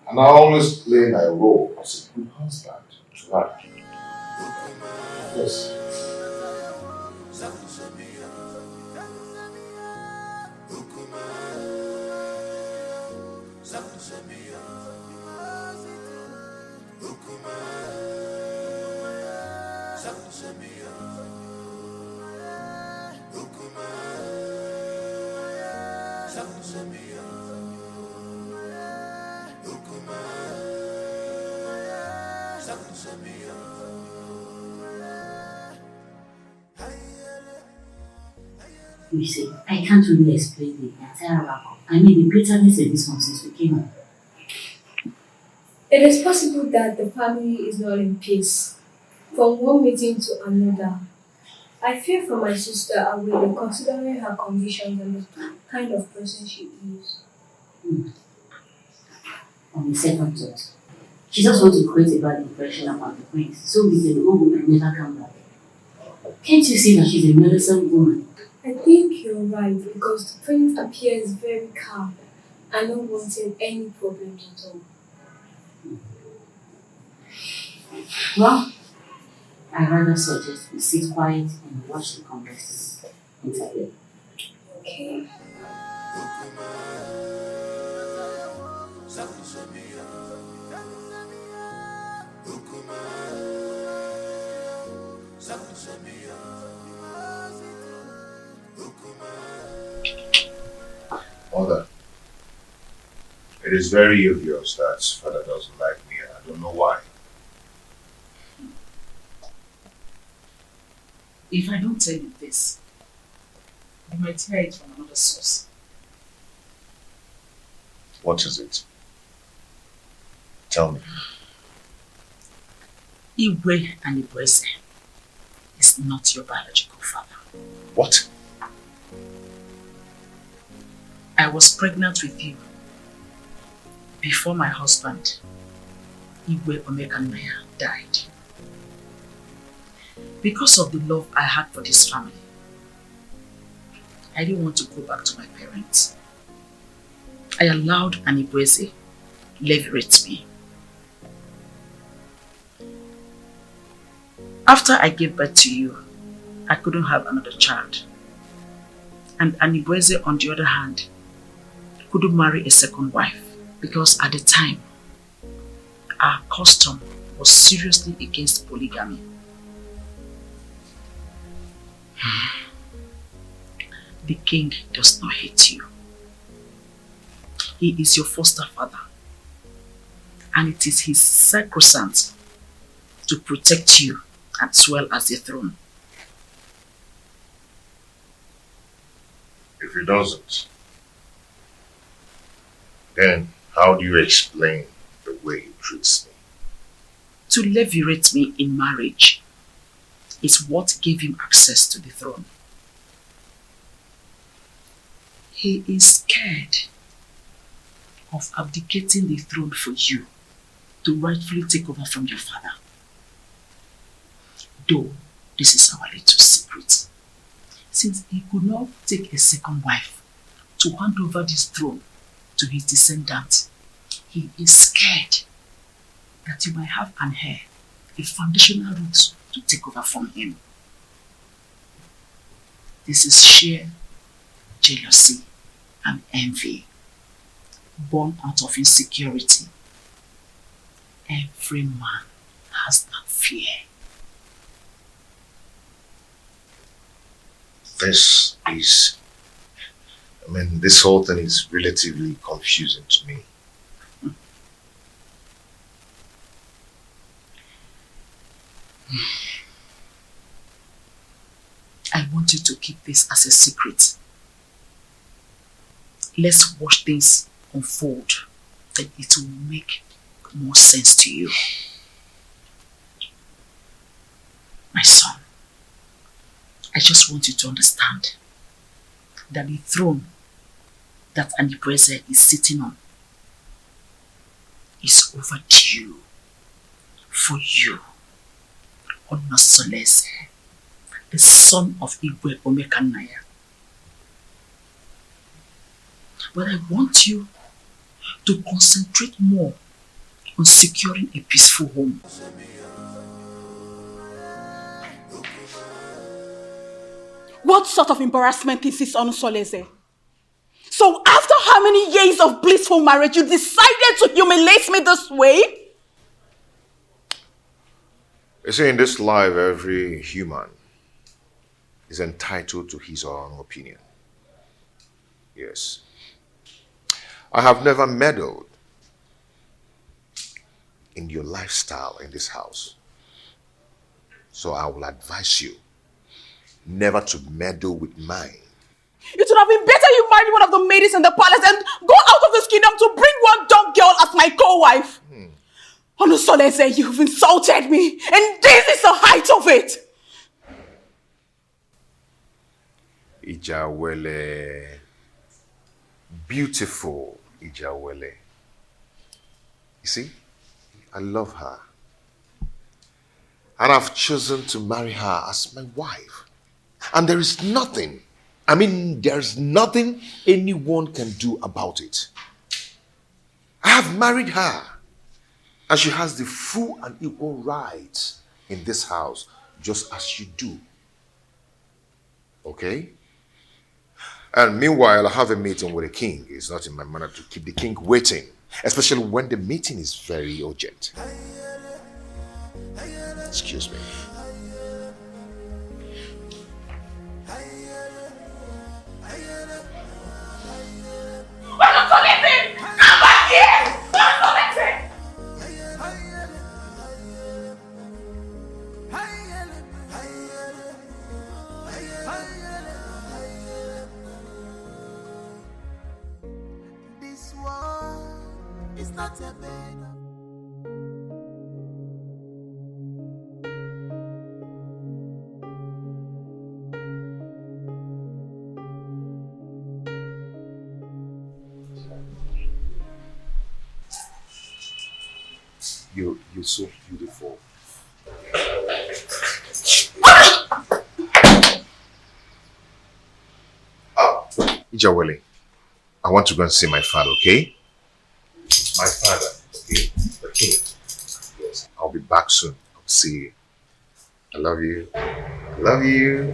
And I always play my role as a good husband to her. Yes. You see, I can't really explain the entire outcome. I mean, the bitterness in this one since we came home. It is possible that the family is not in peace. From one meeting to another, I fear for my sister and will be considering her conditions and the kind of person she is. On the second thought, she just wants to create a bad impression about the prince so we can go home and never come back. Can't you see that she's a meddlesome woman? I think you're right because the prince appears very calm and not wanting any problems at all. Well, I rather suggest we sit quiet and watch the conversations interplay. Okay. Mother, it is very obvious that father doesn't like me and I don't know why. If I don't tell you this, you might hear it from another source. What is it? Tell me. Igwe and Ibueze is not your biological father. What? I was pregnant with you before my husband, Igwe Omekanmaya, died. Because of the love I had for this family, I didn't want to go back to my parents. I allowed an Ibueze leverage me. After I gave birth to you, I couldn't have another child. And Anibueze, on the other hand, couldn't marry a second wife because at the time, our custom was seriously against polygamy. The king does not hate you. He is your foster father. And it is his sacrosanct to protect you as well as the throne. If he doesn't, then how do you explain the way he treats me? To levirate me in marriage is what gave him access to the throne. He is scared of abdicating the throne for you to rightfully take over from your father. Though this is our little secret, since he could not take a second wife to hand over this throne to his descendants, he is scared that you might have an heir, a foundational root to take over from him. This is sheer jealousy and envy, born out of insecurity. Every man has that fear. This whole thing is relatively confusing to me. I want you to keep this as a secret. Let's watch things unfold, then it will make more sense to you. My son, I just want you to understand that the throne that Anibreze is sitting on is overdue for you, Onosolese, the son of Igwe Omekanaya. But I want you to concentrate more on securing a peaceful home. What sort of embarrassment is this, Onosolese? So after how many years of blissful marriage, you decided to humiliate me this way? You see, in this life, every human is entitled to his or her own opinion. Yes. I have never meddled in your lifestyle in this house. So I will advise you never to meddle with mine. It would have been better you married one of the maidens in the palace and go out of this kingdom to bring one dumb girl as my co-wife. Onosolese, you've insulted me, and this is the height of it. Ijawele. Beautiful Ijawele. You see, I love her. And I've chosen to marry her as my wife. And there is nothing, there's nothing anyone can do about it. I have married her. And she has the full and equal rights in this house, just as you do. Okay? And meanwhile, I have a meeting with the king. It's not in my manner to keep the king waiting, especially when the meeting is very urgent. Excuse me. Onosolese! Come back here! Onosolese! This war is not a bed. You're so beautiful. Ijawele, I want to go and see my father, okay? My father, okay? The king. Yes, I'll be back soon. I'll see you. I love you. I love you.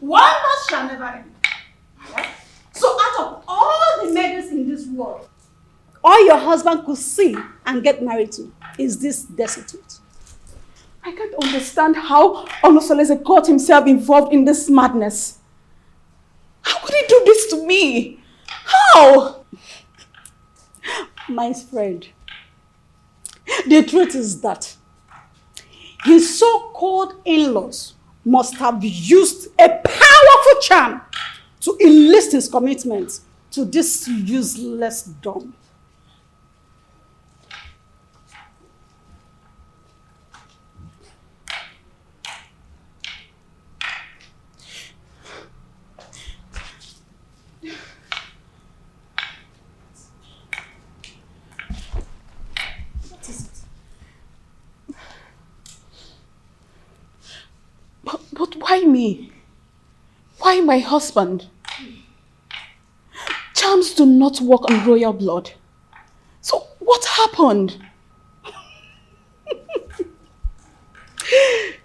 Wonders shall never end. Yeah? So out of all the maidens in this world, all your husband could see and get married to is this destitute. I can't understand how Onosolese got himself involved in this madness. How could he do this to me? How? My friend, the truth is that his so-called in-laws must have used a powerful charm to enlist his commitment to this useless dumb. But why me? Why my husband? Charms do not work on royal blood. So what happened?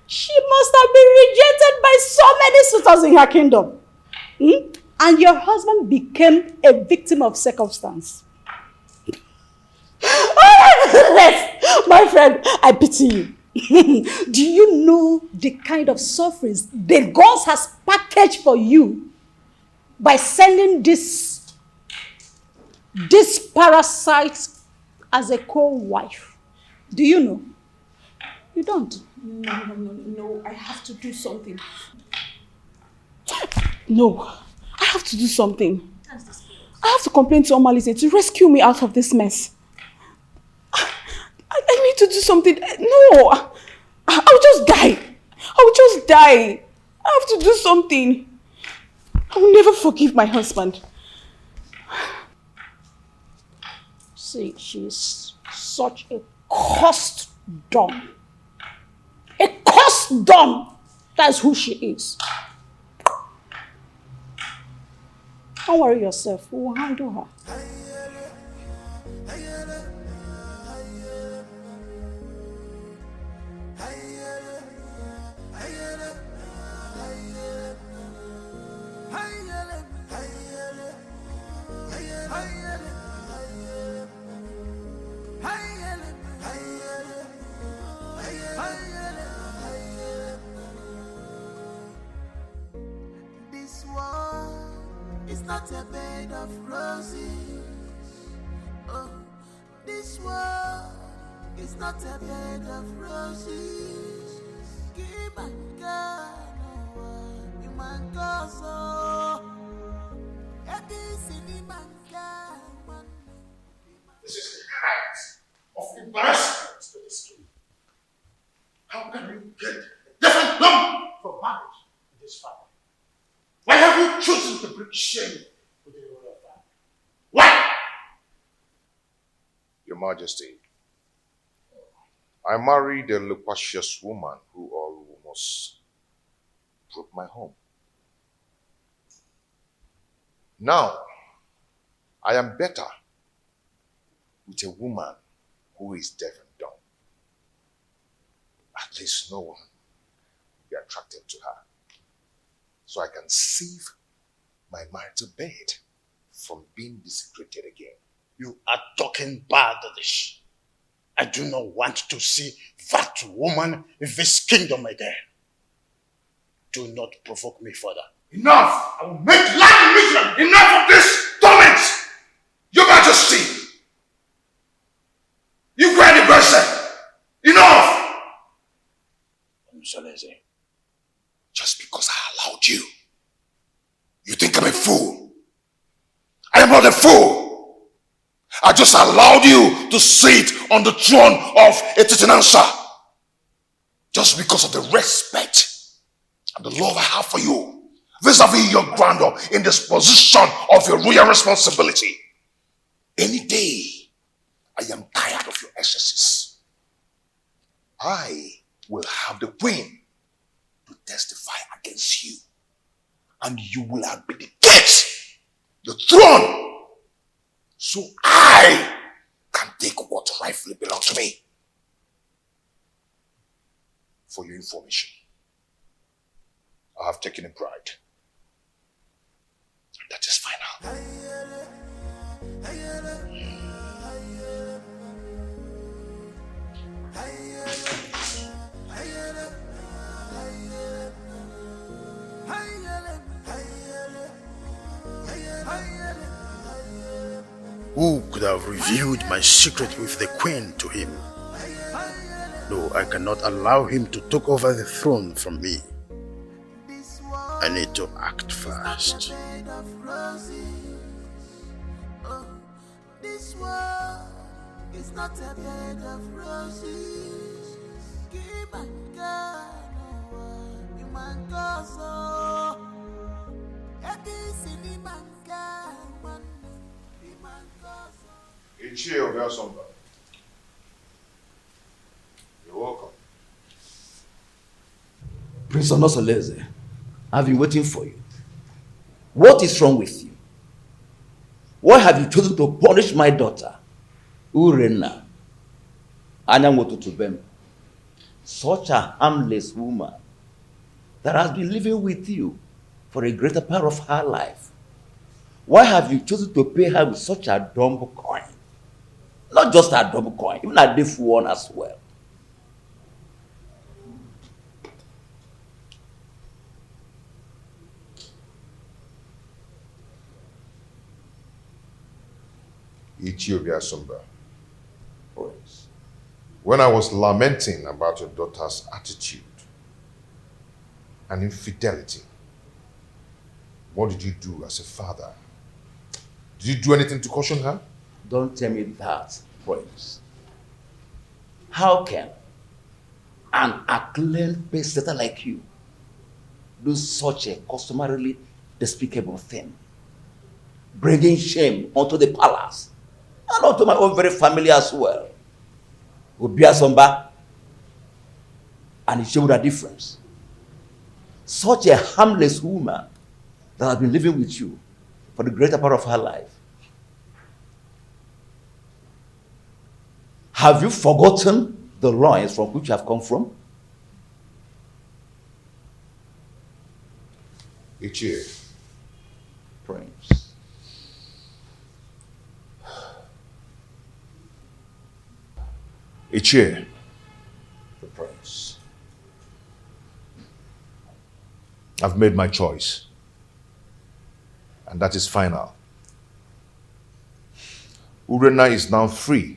She must have been rejected by so many suitors in her kingdom. And your husband became a victim of circumstance. My friend, I pity you. Do you know the kind of sufferings the gods has packaged for you by sending this parasite as a co-wife? Do you know? You don't. No, I have to do something. No, I have to do something. I have to complain to Omalise to rescue me out of this mess. I need to do something. No, I'll just die. I'll just die. I have to do something. I will never forgive my husband. See, she's such a cursed dumb. A cursed dumb. That's who she is. Don't worry yourself. We will handle her. This world is not a bed of roses. Oh, this world is not a bed of roses. Give my God, you man gozo. This is the height of embarrassment to this king. How can you get a different number from marriage in this family? Why have you chosen to bring shame to the royal family? Why? Your Majesty, I married a loquacious woman who almost broke my home. Now, I am better with a woman who is deaf and dumb. At least no one will be attracted to her. So I can save my marital bed from being desecrated again. You are talking baddish. I do not want to see that woman in this kingdom again. Do not provoke me further. Enough! I will make life miserable! Enough of this torment! Your Majesty! You cry the person! Enough! Just because I allowed you, you think I'm a fool? I am not a fool! I just allowed you to sit on the throne of a Titanansa just because of the respect and the love I have for you vis-a-vis your grandeur in this position of your royal responsibility. Any day, I am tired of your excesses. I will have the queen to testify against you, and you will abdicate the throne so I can take what rightfully belongs to me. For your information, I have taken a bride. That is final. Who could have revealed my secret with the queen to him? No, I cannot allow him to take over the throne from me. I need to act fast. This world is not a bed of roses. Keep on going, you man go so. Ichie Obiasomba. You're welcome. Prince Onosoleze, I've been waiting for you. What is wrong with you? Why have you chosen to punish my daughter, Urena Anyanwotutubem, such a harmless woman that has been living with you for a greater part of her life? Why have you chosen to pay her with such a dumb coin? Not just a dumb coin, even a deaf one as well. Ichie Obiasomba. When I was lamenting about your daughter's attitude and infidelity, what did you do as a father? Did you do anything to caution her? Don't tell me that, Prince. How can an acclaimed pace-setter like you do such a customarily despicable thing? Bringing shame onto the palace and onto my own very family as well. Obiasomba and it showed a difference. Such a harmless woman that has been living with you for the greater part of her life. Have you forgotten the lines from which you have come from? Ichie. Prince. Ichie. The prince. I've made my choice. And that is final. Urena is now free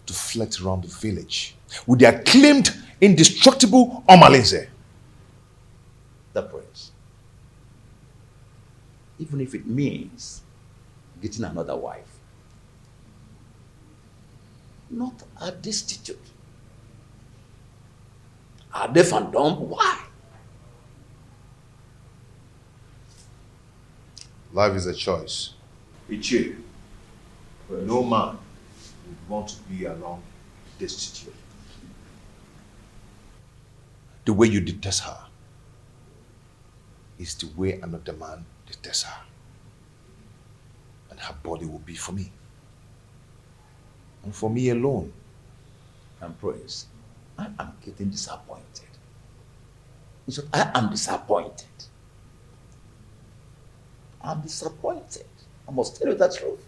to flit around the village with the acclaimed, indestructible Omalinze. The prince. Even if it means getting another wife. Not a destitute. A deaf and dumb? Why? Life is a choice. Ichie, no man would want to be alone destitute. The way you detest her is the way another man detests her. And her body will be for me. And for me alone. And Prince, I am getting disappointed. So I am disappointed. I'm disappointed. I must tell you the truth.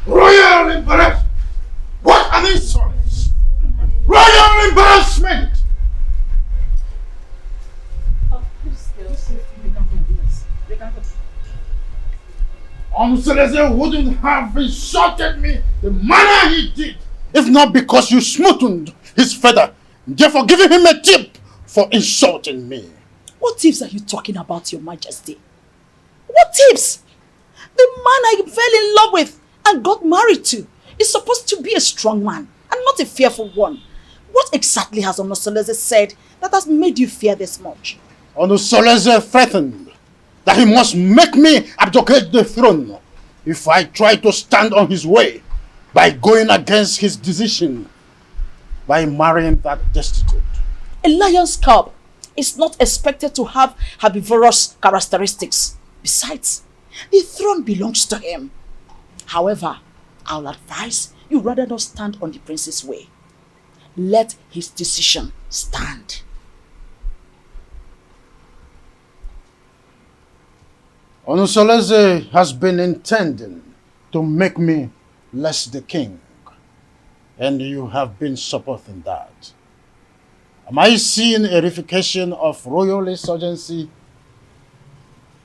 Royal embarrassment! What an insolence! Royal embarrassment! Onosoleze wouldn't have insulted me the manner he did if not because you smoothened his feather, therefore giving him a tip for insulting me. What tips are you talking about, Your Majesty? What tips? The man I fell in love with and got married to is supposed to be a strong man and not a fearful one. What exactly has Onosoleze said that has made you fear this much? Onosoleze threatened that he must make me abdicate the throne if I try to stand on his way by going against his decision by marrying that destitute. A lion's cub is not expected to have herbivorous characteristics. Besides, the throne belongs to him. However, I'll advise you rather not stand on the prince's way. Let his decision stand. Onosoleze has been intending to make me less the king, and you have been supporting that. Am I seeing a reification of royal insurgency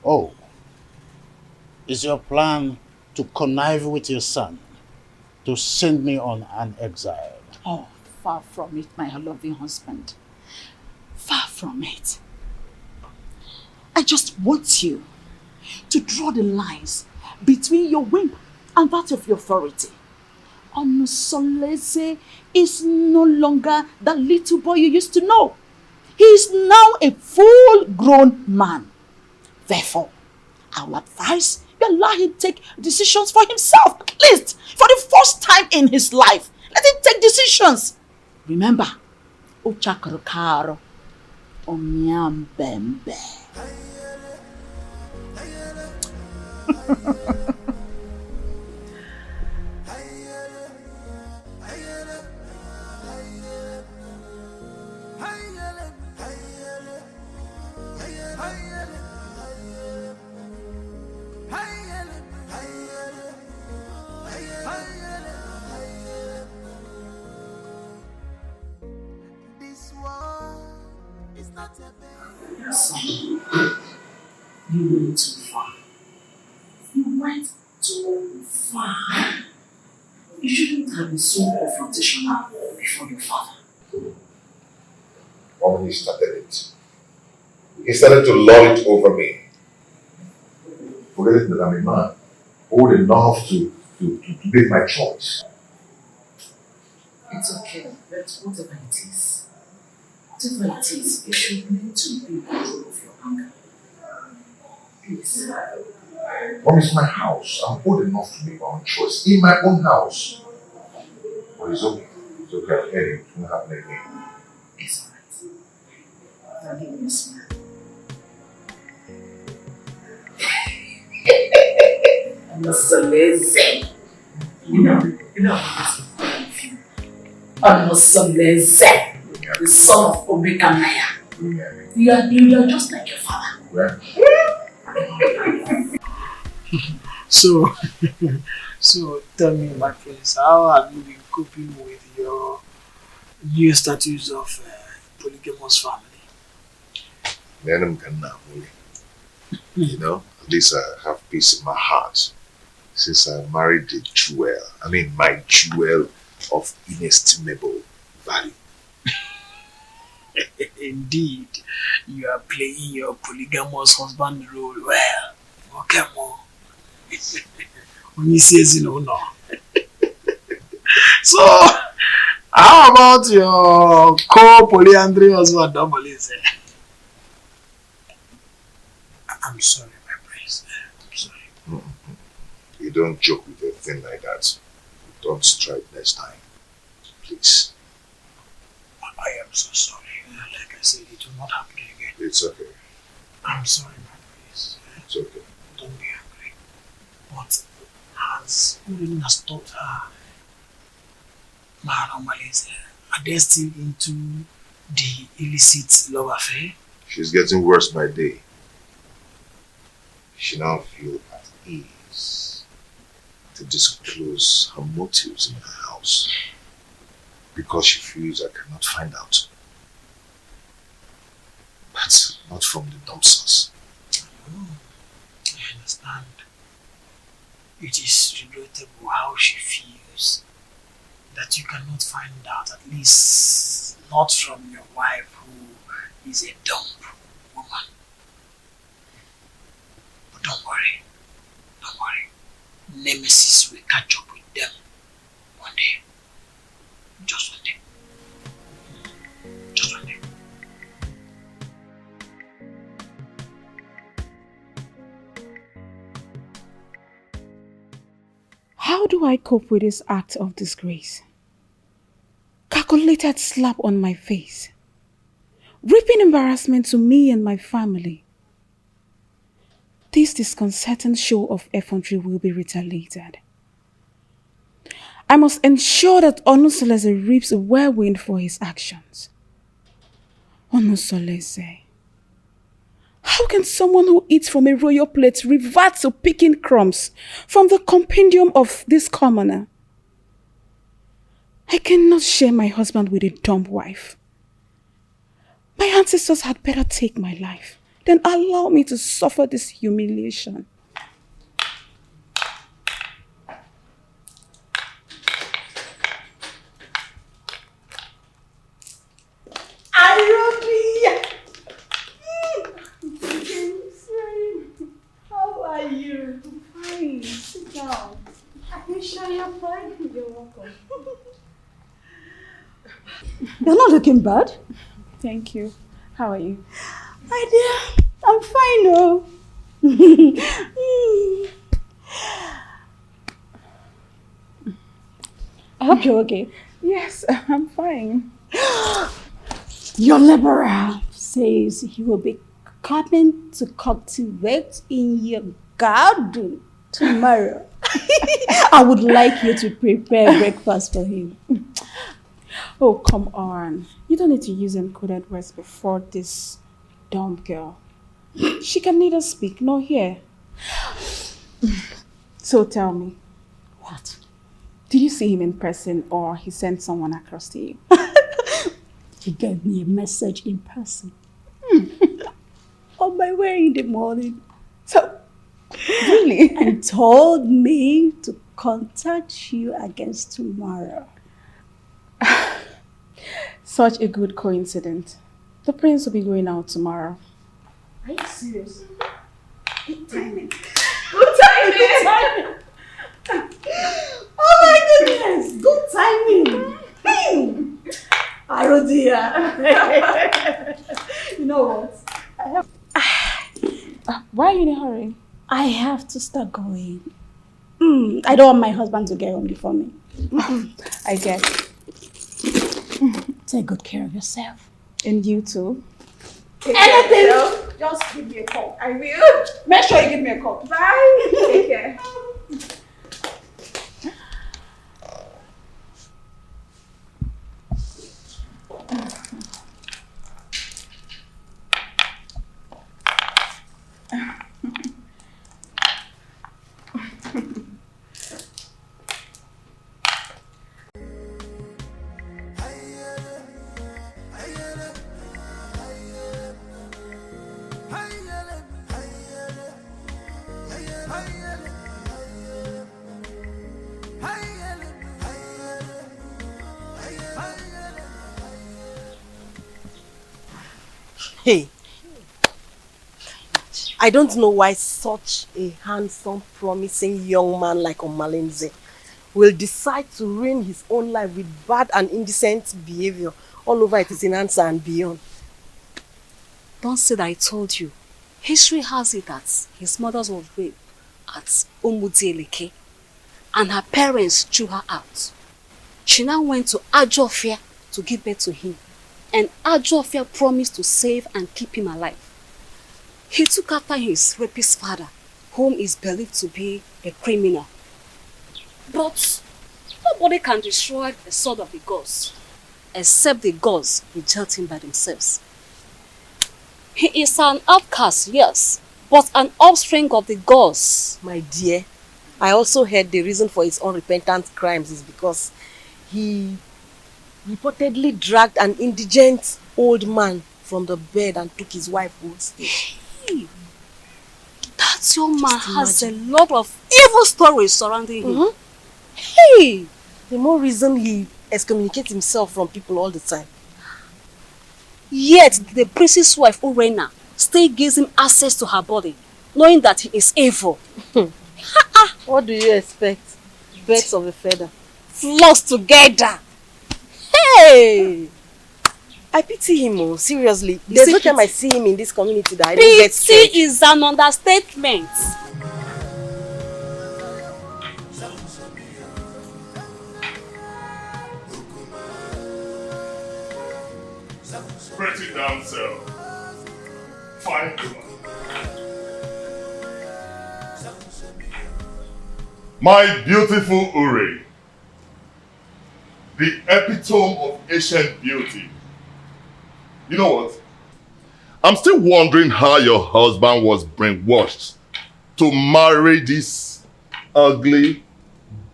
Oh, is your plan to connive with your son to send me on an exile? Oh, far from it, my loving husband. Far from it. I just want you to draw the lines between your whim and that of your authority. Onusolese is no longer the little boy you used to know. He is now a full-grown man. Therefore, I will advise you allow him take decisions for himself, at least for the first time in his life. Let him take decisions. Remember, Uchakarukaro, Omiambembe. Son, you went too far. You went too far. You shouldn't have been so confrontational before your father. When he started it, he started to lord it over me. Forgetting that I'm a man, old enough to make my choice. It's okay, but whatever it is, you should learn to be in control of your anger. Please. Mom, it's my house. I'm old enough to make my own choice in my own house. But it's okay. It's okay. I'll hear you. It won't happen again. It's alright. I'll give you a smile. I'm not so lazy. You know, I'm not so lazy. The son of Obekamaya. You are just like your father. So tell me, my friends, how have you been coping with your new status of polygamous family? You know, at least I have peace in my heart since I married the jewel. I mean, my jewel of inestimable value. Indeed, you are playing your polygamous husband role well. Okay, Mo. When he says, no. So, how about your co-polyandry husband, Domolize? I'm sorry, my prince. I'm sorry. You don't joke with a thing like that. Don't strike next time. Please. I am so sorry. Like I said, it will not happen again. It's okay. I'm sorry, my prince. It's okay. Don't be angry. But has Urena taught her Maharamalis are they still into the illicit love affair? She's getting worse by day. She now feels at ease to disclose her motives in her house because she feels I cannot find out. But not from the dumpsters. I understand. It is regrettable how she feels that you cannot find out, at least not from your wife who is a dumb woman. But don't worry. Nemesis will catch up with them one day. Just one day. Just one day. How do I cope with this act of disgrace? Calculated slap on my face. Reaping embarrassment to me and my family. This disconcerting show of effrontery will be retaliated. I must ensure that Onusolese reaps a whirlwind for his actions. Onusolese. How can someone who eats from a royal plate revert to picking crumbs from the compendium of this commoner? I cannot share my husband with a dumb wife. My ancestors had better take my life then allow me to suffer this humiliation. How are you? Fine. Sit down. Are you sure you're fine? You're welcome. You're not looking bad. Thank you. How are you? My dear, I'm fine, oh. I hope you're okay. Yes, I'm fine. Your liberal says he will be coming to cultivate in your garden tomorrow. I would like you to prepare breakfast for him. Oh, come on. You don't need to use encoded words before this dumb girl. She can neither speak nor hear. So tell me. What? Did you see him in person or he sent someone across to you? He gave me a message in person. On my way in the morning. So, really? And told me to contact you against tomorrow. Such a good coincidence. The prince will be going out tomorrow. Are you serious? Good timing. Good timing! Oh my goodness! Good timing! Oh dear. You know what? Why are you in a hurry? I have to start going. I don't want my husband to get home before me. I get. Take good care of yourself. And you too. Anything? Just give me a call. I will. Make sure you give me a call. Bye. Take care. Hey, I don't know why such a handsome, promising young man like Omalinze will decide to ruin his own life with bad and indecent behavior all over Etisinansa and beyond. Don't say that I told you. History has it that his mother was raped at Umudieleke and her parents threw her out. She now went to Ajofia to give birth to him. And Ajofia promised to save and keep him alive. He took after his rapist father, whom is believed to be a criminal. But nobody can destroy the sword of the gods, except the gods reject him by themselves. He is an outcast, yes, but an offspring of the gods. My dear, I also heard the reason for his unrepentant crimes is because he reportedly dragged an indigent old man from the bed and took his wife hostage. Hey, that young man has a lot of evil stories surrounding him. Hey! The more reason he excommunicates himself from people all the time. Yet the priest's wife, Urena, still gives him access to her body, knowing that he is evil. What do you expect? Birds of a feather. Flocks together. Hey! I pity him, oh, seriously. There's no time I see him in this community that I don't get scared. Pity is an understatement. Pretty damn self. Fine woman. My beautiful Uri. The epitome of ancient beauty. You know what? I'm still wondering how your husband was brainwashed to marry this ugly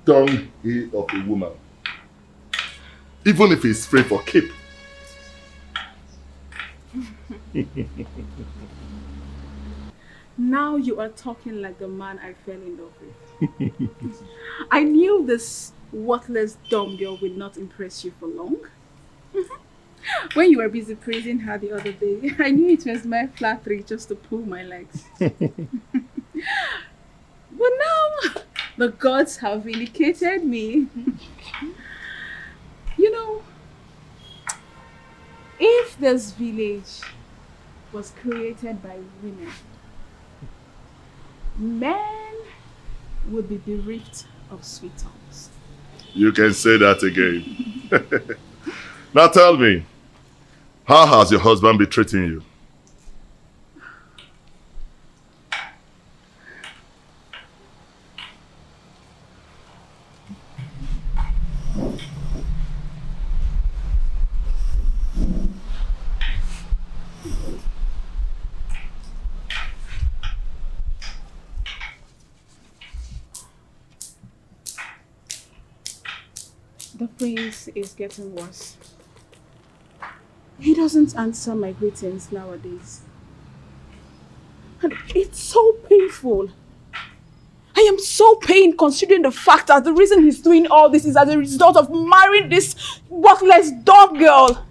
dunghill of a woman. Even if he's free for keep. Now you are talking like the man I fell in love with. I knew this worthless dumb girl would not impress you for long. When you were busy praising her the other day, I knew it was my flattery just to pull my legs. But now, the gods have vindicated me. You know, if this village was created by women, men would be bereft of sweet tongues. You can say that again. Now tell me, how has your husband been treating you? The prince is getting worse. He doesn't answer my greetings nowadays. And it's so painful. I am so pained considering the fact that the reason he's doing all this is as a result of marrying this worthless dog girl.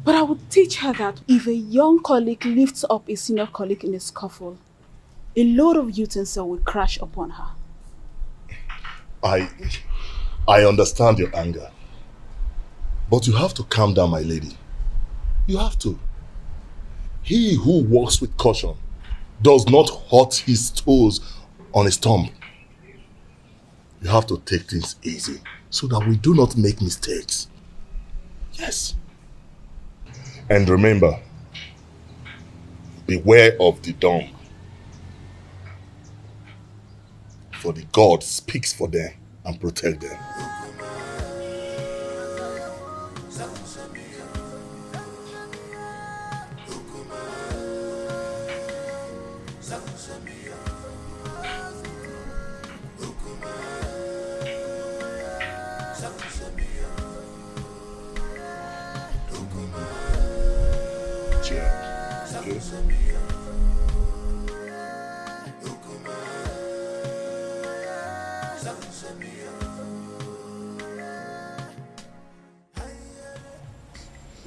But I would teach her that if a young colleague lifts up a senior colleague in a scuffle, a load of utensil will crash upon her. I understand your anger. But you have to calm down, my lady. You have to. He who walks with caution does not hurt his toes on his thumb. You have to take things easy so that we do not make mistakes. Yes. And remember, beware of the dumb. For the God speaks for them and protect them.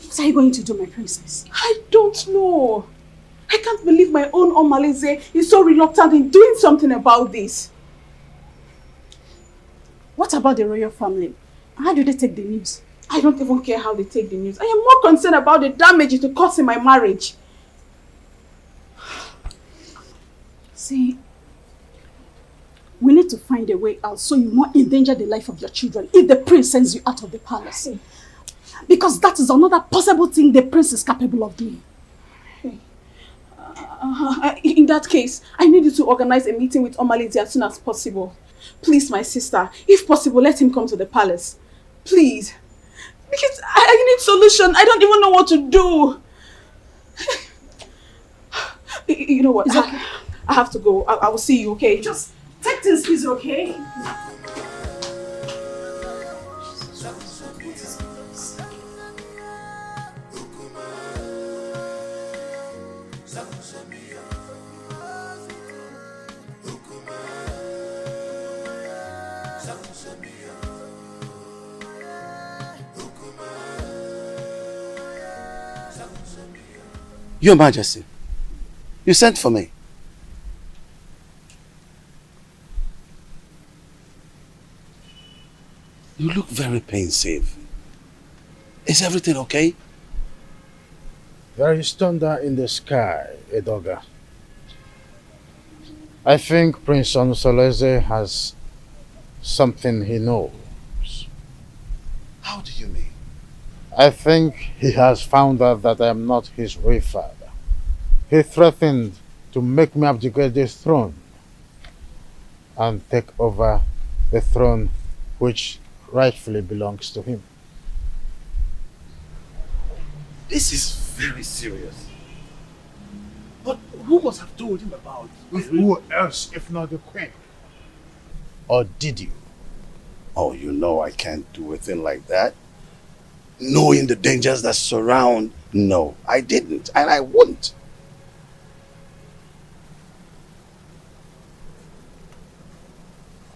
What are you going to do, my princess? I don't know. I can't believe my own Omalize is so reluctant in doing something about this. What about the royal family? How do they take the news? I don't even care how they take the news. I am more concerned about the damage it will cause in my marriage. See, we need to find a way out so you won't endanger the life of your children if the prince sends you out of the palace. Because that is another possible thing the prince is capable of doing. In that case, I need you to organize a meeting with Omalize as soon as possible. Please, my sister, if possible, let him come to the palace. Please. Because I need solution. I don't even know what to do. You know what? I have to go. I will see you, okay? Just take things easy, okay? Your Majesty, you sent for me. You look very pensive. Is everything okay? There is thunder in the sky, Edoga. I think Prince Onsoleze has something he knows. How do you mean? I think he has found out that I am not his real father. He threatened to make me abdicate the throne and take over the throne which rightfully belongs to him. This is very serious. But who must have told him about it? Who else if not the queen? Or did you? Oh, you know I can't do a thing like that. Knowing the dangers that surround, no, I didn't, and I wouldn't.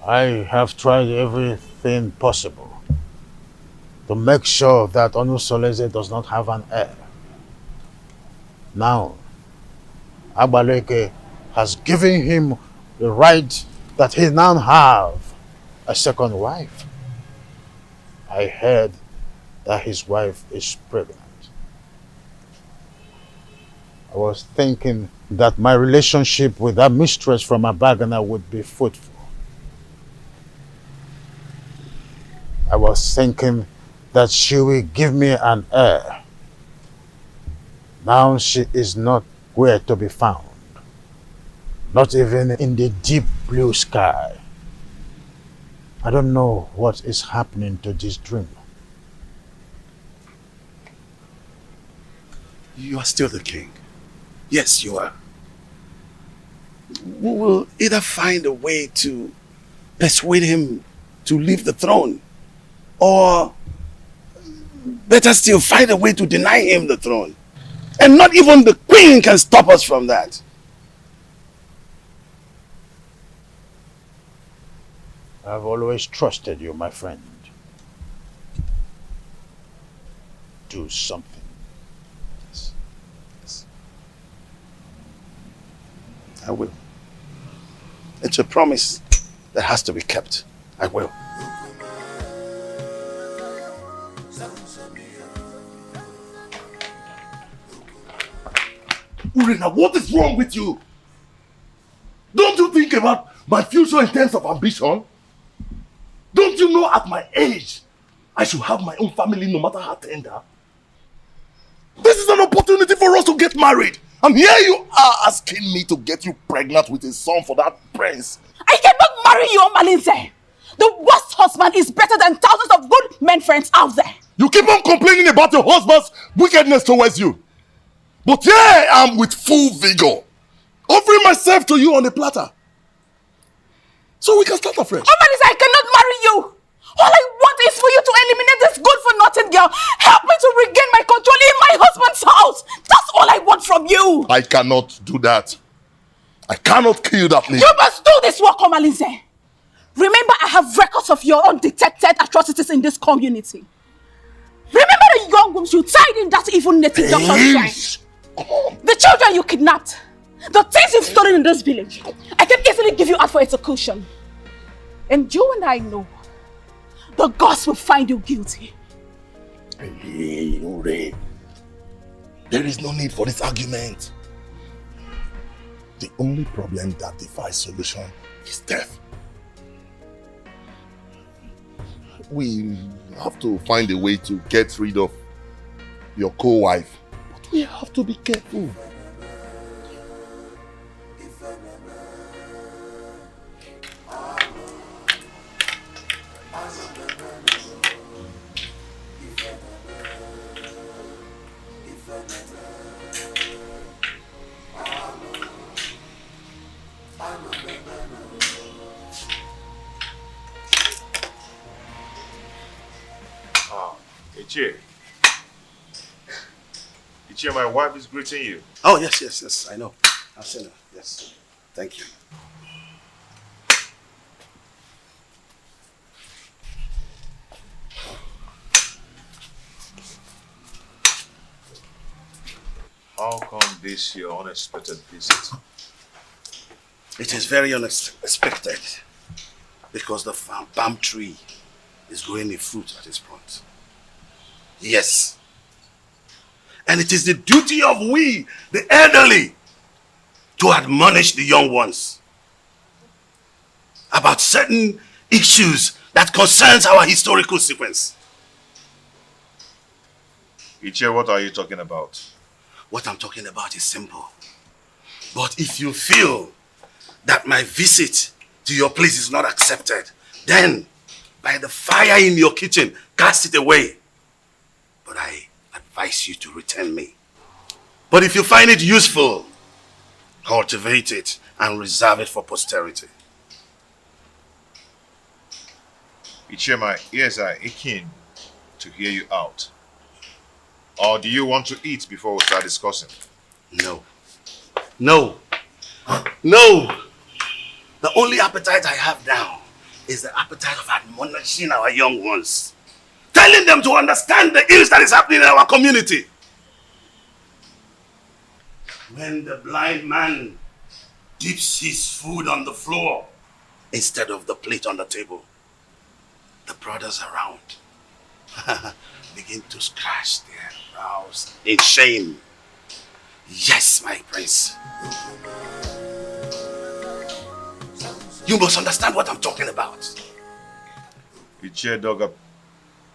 I have tried everything possible to make sure that Onusoleze does not have an heir. Now, Agbaleke has given him the right that he now have a second wife. I heard that his wife is pregnant. I was thinking that my relationship with that mistress from Abagana would be fruitful. I was thinking that she will give me an heir. Now she is not where to be found. Not even in the deep blue sky. I don't know what is happening to this dream. You are still the king. Yes, you are. We will either find a way to persuade him to leave the throne, or better still, find a way to deny him the throne. And not even the queen can stop us from that. I've always trusted you, my friend. Do something. I will. It's a promise that has to be kept. I will. Urena, what is wrong with you? Don't you think about my future in terms of ambition? Don't you know at my age, I should have my own family no matter how tender? This is an opportunity for us to get married. And here you are asking me to get you pregnant with a son for that prince. I cannot marry you, Malinze. The worst husband is better than thousands of good men friends out there. You keep on complaining about your husband's wickedness towards you. But here I am with full vigor, offering myself to you on a platter. So we can start afresh. Oh, Malinze, I cannot marry you. All I want is for you to eliminate this good-for-nothing girl. Help me to regain my control in my husband's house. That's all I want from you. I cannot do that. I cannot kill that lady. You must do this work, Malinze. Remember, I have records of your undetected atrocities in this community. Remember the young wombs you tied in that evil native doctor's shrine. The children you kidnapped. The things you've stolen in this village. I can easily give you out for execution. And you and I know the gods will find you guilty. Hey, Ure. There is no need for this argument. The only problem that defies solution is death. We have to find a way to get rid of your co-wife. But we have to be careful. Ichie, my wife is greeting you. Oh, yes, I know. I've seen her, yes. Thank you. How come this your unexpected visit? It is very unexpected because the palm tree is growing a fruit at its point. Yes. And it is the duty of we, the elderly, to admonish the young ones about certain issues that concerns our historical sequence. Ichie, what are you talking about? What I'm talking about is simple. But if you feel that my visit to your place is not accepted, then by the fire in your kitchen, cast it away. But I advise you to return me. But if you find it useful, cultivate it and reserve it for posterity. Ichie, my ears are aching to hear you out. Or do you want to eat before we start discussing? No. No. No! The only appetite I have now is the appetite of admonishing our young ones. Telling them to understand the ills that is happening in our community. When the blind man dips his food on the floor instead of the plate on the table, the brothers around begin to scratch their brows in shame. Yes, my prince. You must understand what I'm talking about. Ichie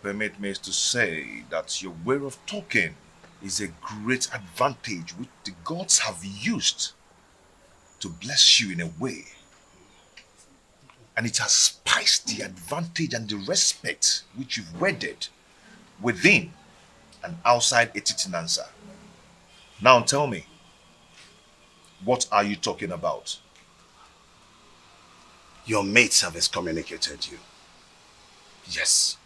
permit me to say that your way of talking is a great advantage which the gods have used to bless you in a way. And it has spiced the advantage and the respect which you've wedded within and outside Etitinansa. Now tell me, what are you talking about? Your mates have excommunicated you. Yes.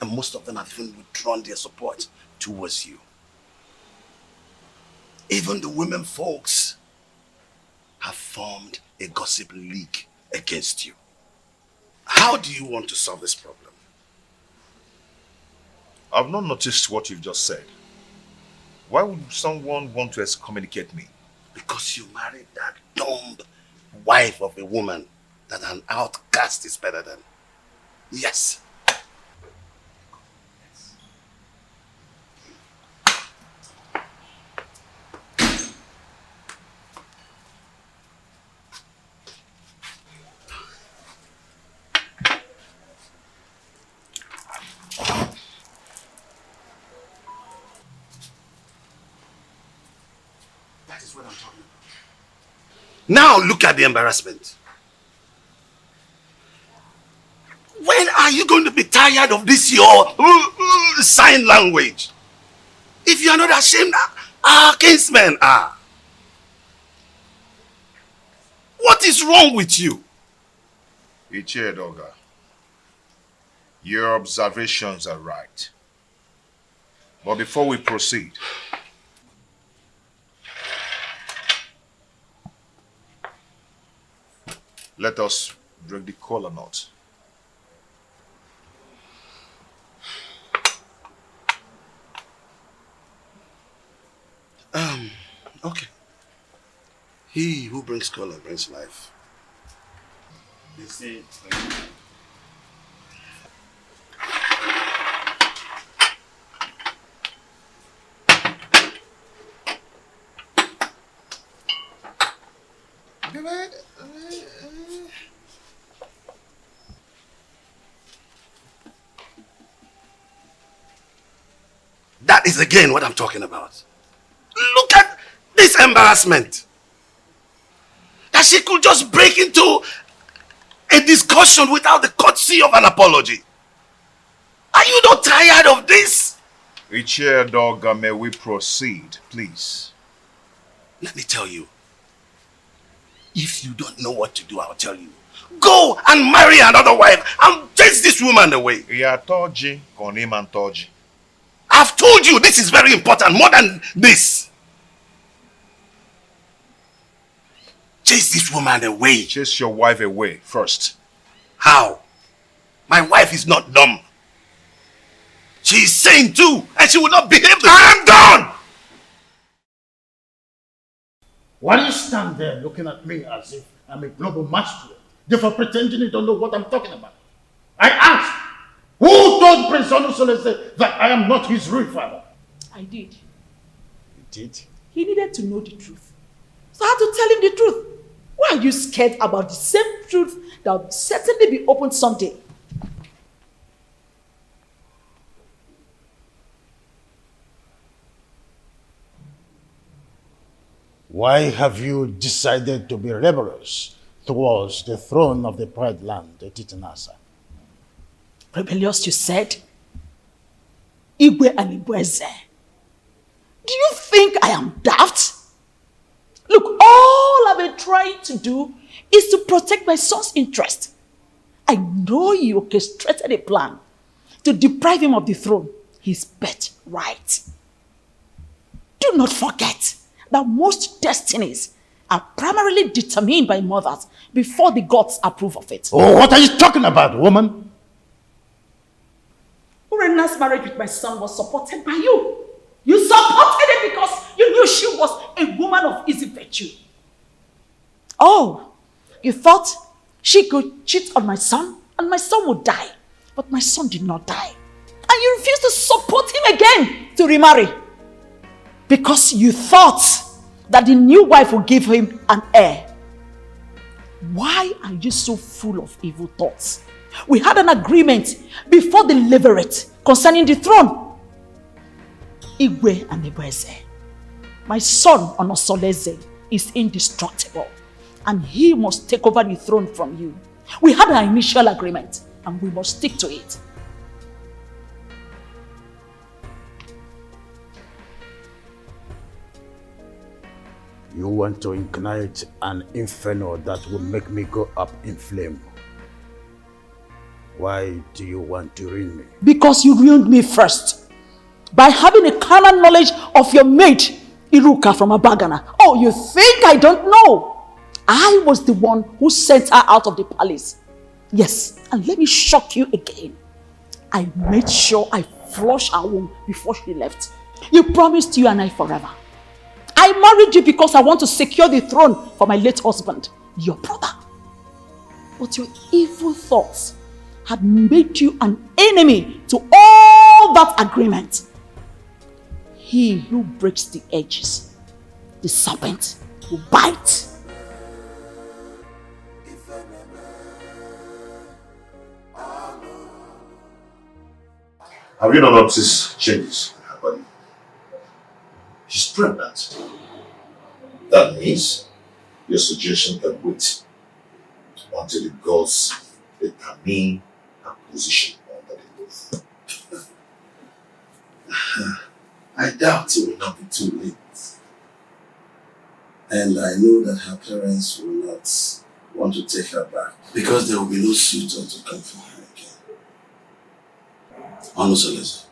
And most of them have even withdrawn their support towards you. Even the women folks have formed a gossip league against you. How do you want to solve this problem? I've not noticed what you've just said. Why would someone want to excommunicate me? Because you married that dumb wife of a woman that an outcast is better than. Yes. That is what I'm talking about. Now look at the embarrassment. When are you going to be tired of this your sign language? If you are not ashamed, our kinsmen are. What is wrong with you? Ichie Doga, your observations are right. But before we proceed, let us break the kola knot. Okay. He who brings color brings life. They say. That is again what I'm talking about. Look at this embarrassment. That she could just break into a discussion without the courtesy of an apology. Are you not tired of this? Ichie Doga, may we proceed, please? Let me tell you. If you don't know what to do, I'll tell you. Go and marry another wife and chase this woman away. I've told you this is very important, more than this. Chase this woman away. Chase your wife away first. How? My wife is not dumb. She is sane too, and she will not behave the I am done! Why do you stand there looking at me as if I'm a global masquerade, therefore pretending you don't know what I'm talking about? I asked, who told Prince Onusolese that I am not his real father? I did. You did? He needed to know the truth. So I had to tell him the truth. Why are you scared about the same truth that will certainly be opened someday? Why have you decided to be rebellious towards the throne of the Pride land, Etitinasa? Rebellious, you said? Igwe and Ibweze. Do you think I am daft? Look, all I've been trying to do is to protect my son's interest. I know you orchestrated a plan to deprive him of the throne, his birthright. Do not forget that most destinies are primarily determined by mothers before the gods approve of it. Oh, what are you talking about, woman? Urena's marriage with my son was supported by you. You supported it because you knew she was a woman of easy virtue. Oh, you thought she could cheat on my son and my son would die. But my son did not die. And you refused to support him again to remarry. Because you thought that the new wife would give him an heir. Why are you so full of evil thoughts? We had an agreement before the levirate concerning the throne. Igwe and Ebeze. My son Onosoleze is indestructible and he must take over the throne from you. We had our initial agreement and we must stick to it. You want to ignite an inferno that will make me go up in flame. Why do you want to ruin me? Because you ruined me first. By having a carnal knowledge of your mate, Iruka from Abagana. Oh, you think I don't know? I was the one who sent her out of the palace. Yes, and let me shock you again. I made sure I flushed her womb before she left. You promised you and I forever. I married you because I want to secure the throne for my late husband, your brother. But your evil thoughts had made you an enemy to all that agreement. He who breaks the edges, the serpent, will bite. Have you not noticed changes in her body? She's pregnant. That means your suggestion can wait until the gods determine her position under the roof. I doubt it will not be too late. And I know that her parents will not want to take her back because there will be no suitor to come for her again. Onosoleze,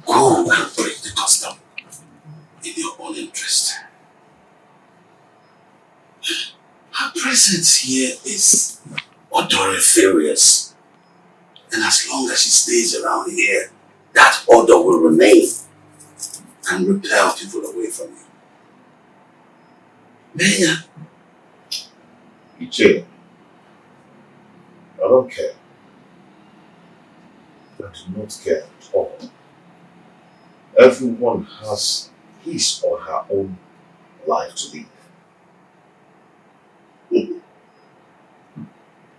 go and break the custom in your own interest. Her presence here is odoriferous. And as long as she stays around here, that odor will remain and repel people away from you. Benya. Ije, I don't care. I do not care at all. Everyone has his or her own life to live.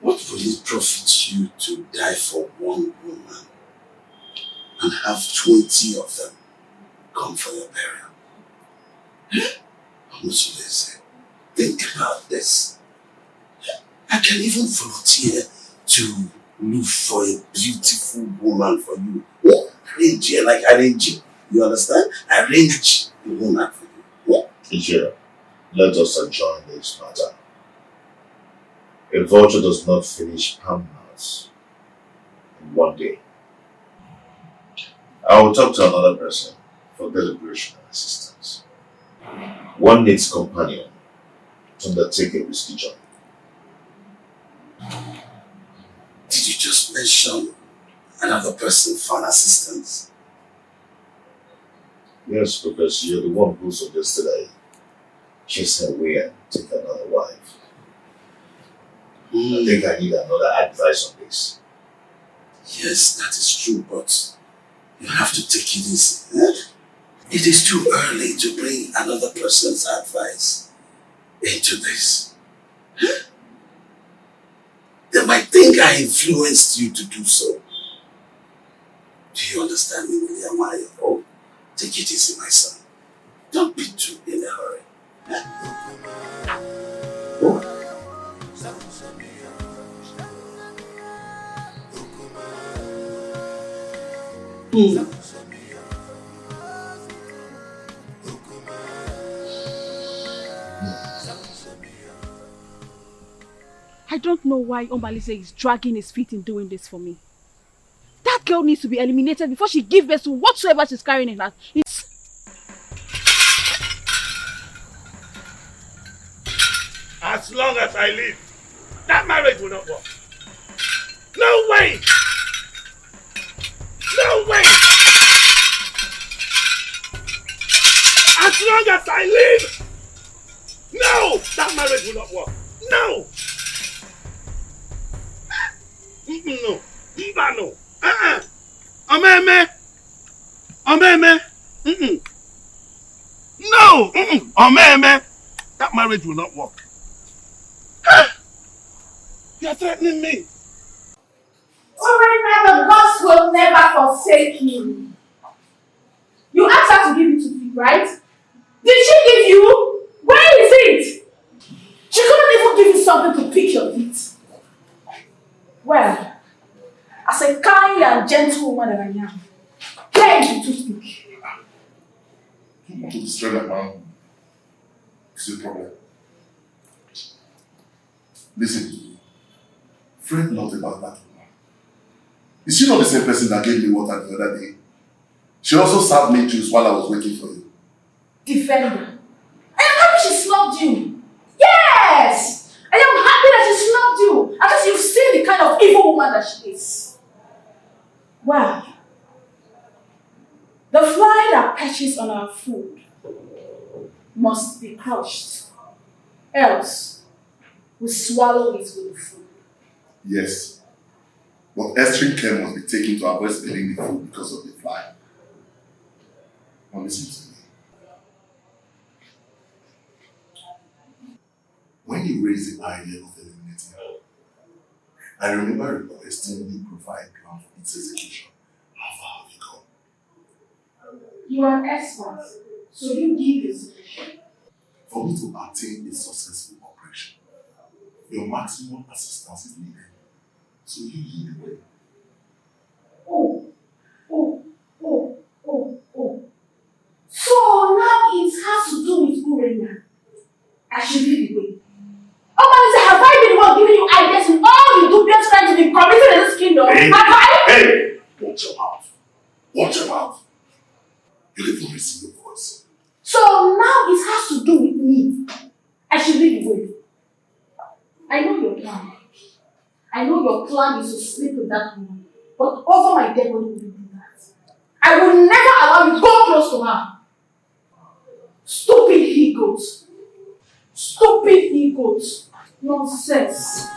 What will it profit you to die for one woman and have 20 of them come for your burial? Onosoleze, think about this. I can even volunteer to look for a beautiful woman for you. Arrange her like arrange. You understand? Arrange the woman for you. Ije, let us adjourn this matter. A vulture does not finish palmhouse in one day. I will talk to another person for deliberation and assistance. One needs companion to undertake a risky journey. Did you just mention another person for an assistance? Yes, because you're the one who suggested I chase her away and take another wife. I think I need another advice on this. Yes, that is true, but you have to take it easy. It is too early to bring another person's advice into this. They might think I influenced you to do so. Do you understand me, William? Oh, take it easy, my son. Don't be too in a hurry. Oh. I don't know why Omalise is dragging his feet in doing this for me. That girl needs to be eliminated before she gives birth to whatsoever she's carrying in her. As long as I live, that marriage will not work. No way! No way! As long as I live, no! That marriage will not work. No! No. Mba no. Omeme. Omeme. No. Omeme. That marriage will not work. You are threatening me. Alright, now the gods will never forsake you. You asked her to give it to you, right? Did she give you? Where is it? She couldn't even give you something to pick your feet. Well, as a kind and gentle woman that I am, here is the toothpick. You want to destroy my man? It's a problem. Listen, fret not about that woman. Is she not the same person that gave me water the other day? She also served me juice while I was waiting for you. Defender. I am happy she snubbed you. Yes! I am happy that she snubbed you. At least you've seen the kind of evil woman that she is. Well, the fly that perches on our food must be crushed. Else, we swallow it with the food. Yes. But extreme care must be taken to avoid spilling the food because of the fly. Now listen to me. When you raised the idea of eliminating her, I remember requesting you provide a plan for its execution. How far have you gone? You are an expert, so you give the solution. For me to attain a successful operation, your maximum assistance is needed. So you lead the way. Oh. So now it has to do with Urena. I should lead the way. Oh, have I been the one giving you ideas in all the dubious crimes to be committed in this kingdom? Hey, have I? Hey! Watch your mouth. Watch your mouth. You even receive your voice. So now it has to do with me. I should lead the way. I know your plan. I know your plan is to sleep with that woman. But over my dead body will you do that? I will never allow you to go close to her. Stupid he-goats. Stupid he-goats. Nonsense.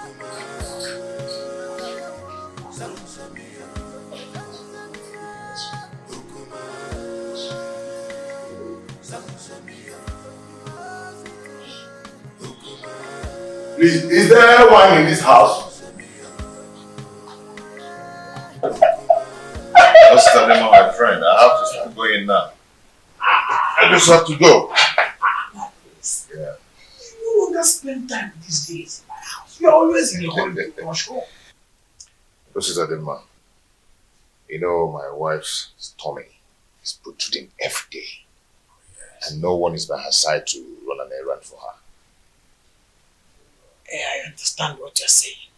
Please, is there wine in this house? Just tell him, my friend, I have to start going now. I just have to go. Yeah. You no longer spend time these days in my house. You're always in the holiday rush home. This is Adema. You know, my wife's tummy is protruding every day. And no one is by her side to run an errand for her. I understand what you're saying.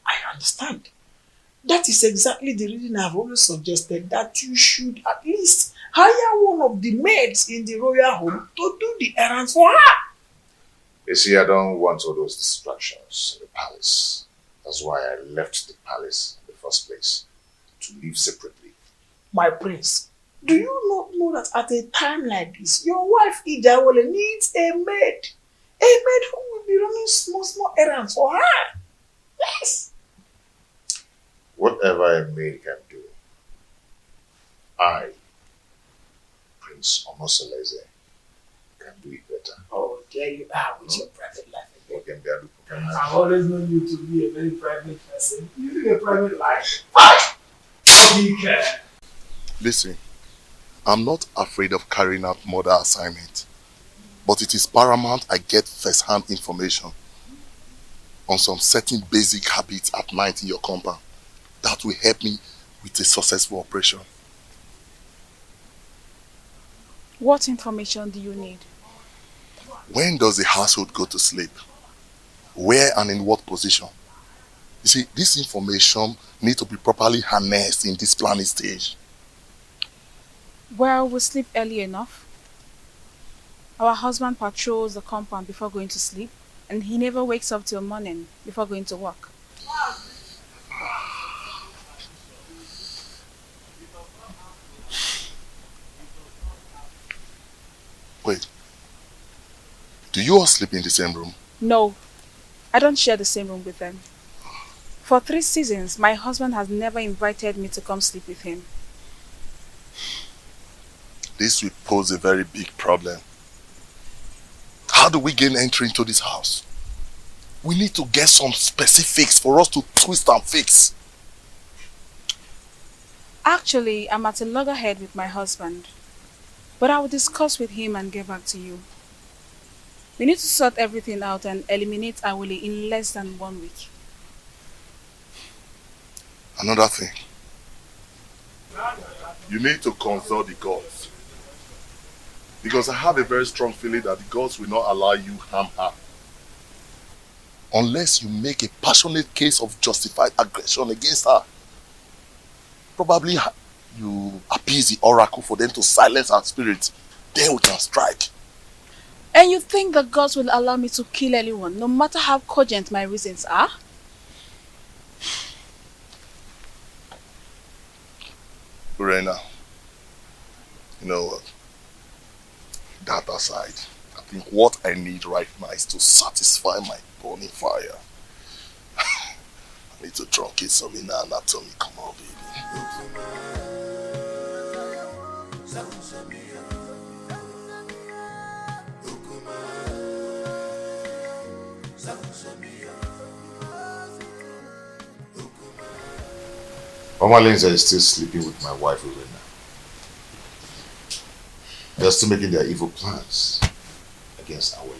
I understand. That is exactly the reason I've always suggested that you should at least hire one of the maids in the royal home to do the errands for her. You see, I don't want all those distractions in the palace. That's why I left the palace in the first place, to live separately. My prince, do you not know that at a time like this, your wife Idawole needs a maid? A maid who will be running small errands for her. Yes. Whatever a maid can do, I, Prince Omosoleze, can do it better. Oh, there you are with your private life. I've always known you to be a very private person. You live a private life. You care. Listen, I'm not afraid of carrying out murder assignment, but it is paramount I get first-hand information on some certain basic habits at night in your compound that will help me with a successful operation. What information do you need? When does the household go to sleep? Where and in what position? You see, this information needs to be properly harnessed in this planning stage. Well, we sleep early enough. Our husband patrols the compound before going to sleep. And he never wakes up till morning before going to work. Wait. Do you all sleep in the same room? No, I don't share the same room with them. For 3 seasons, my husband has never invited me to come sleep with him. This will pose a very big problem. How do we gain entry into this house? We need to get some specifics for us to twist and fix. Actually, I'm at a loggerhead with my husband. But I will discuss with him and get back to you. We need to sort everything out and eliminate Awole in less than 1 week. Another thing. You need to consult the gods. Because I have a very strong feeling that the gods will not allow you harm her. Unless you make a passionate case of justified aggression against her. Probably you appease the oracle for them to silence her spirit. Then we can strike. And you think the gods will allow me to kill anyone, no matter how cogent my reasons are? Urena, you know what? That aside, I think what I need right now is to satisfy my burning fire. I need to truncate some inner anatomy. Come on, baby. Mama Lindsay is still sleeping with my wife, Urena. They're still making their evil plans against Awole.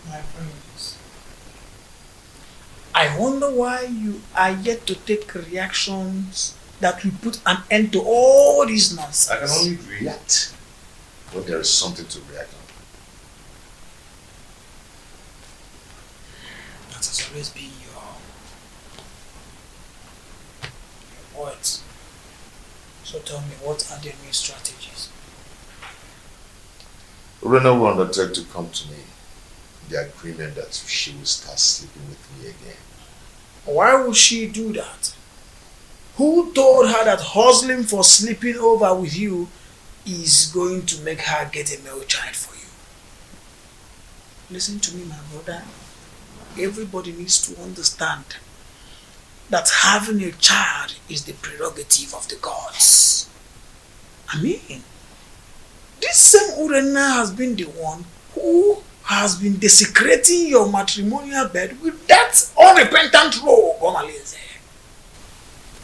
My friends, I wonder why you are yet to take reactions that will put an end to all this nonsense. I can only react when there is something to react on. That has always been your words. So tell me, what are the new strategies? Urena will undertake to come to me in the agreement that she will start sleeping with me again. Why would she do that? Who told her that hustling for sleeping over with you is going to make her get a male child for you? Listen to me, my brother. Everybody needs to understand that having a child is the prerogative of the gods. I mean, this same Urena has been the one who has been desecrating your matrimonial bed with that unrepentant rogue, Omalinze.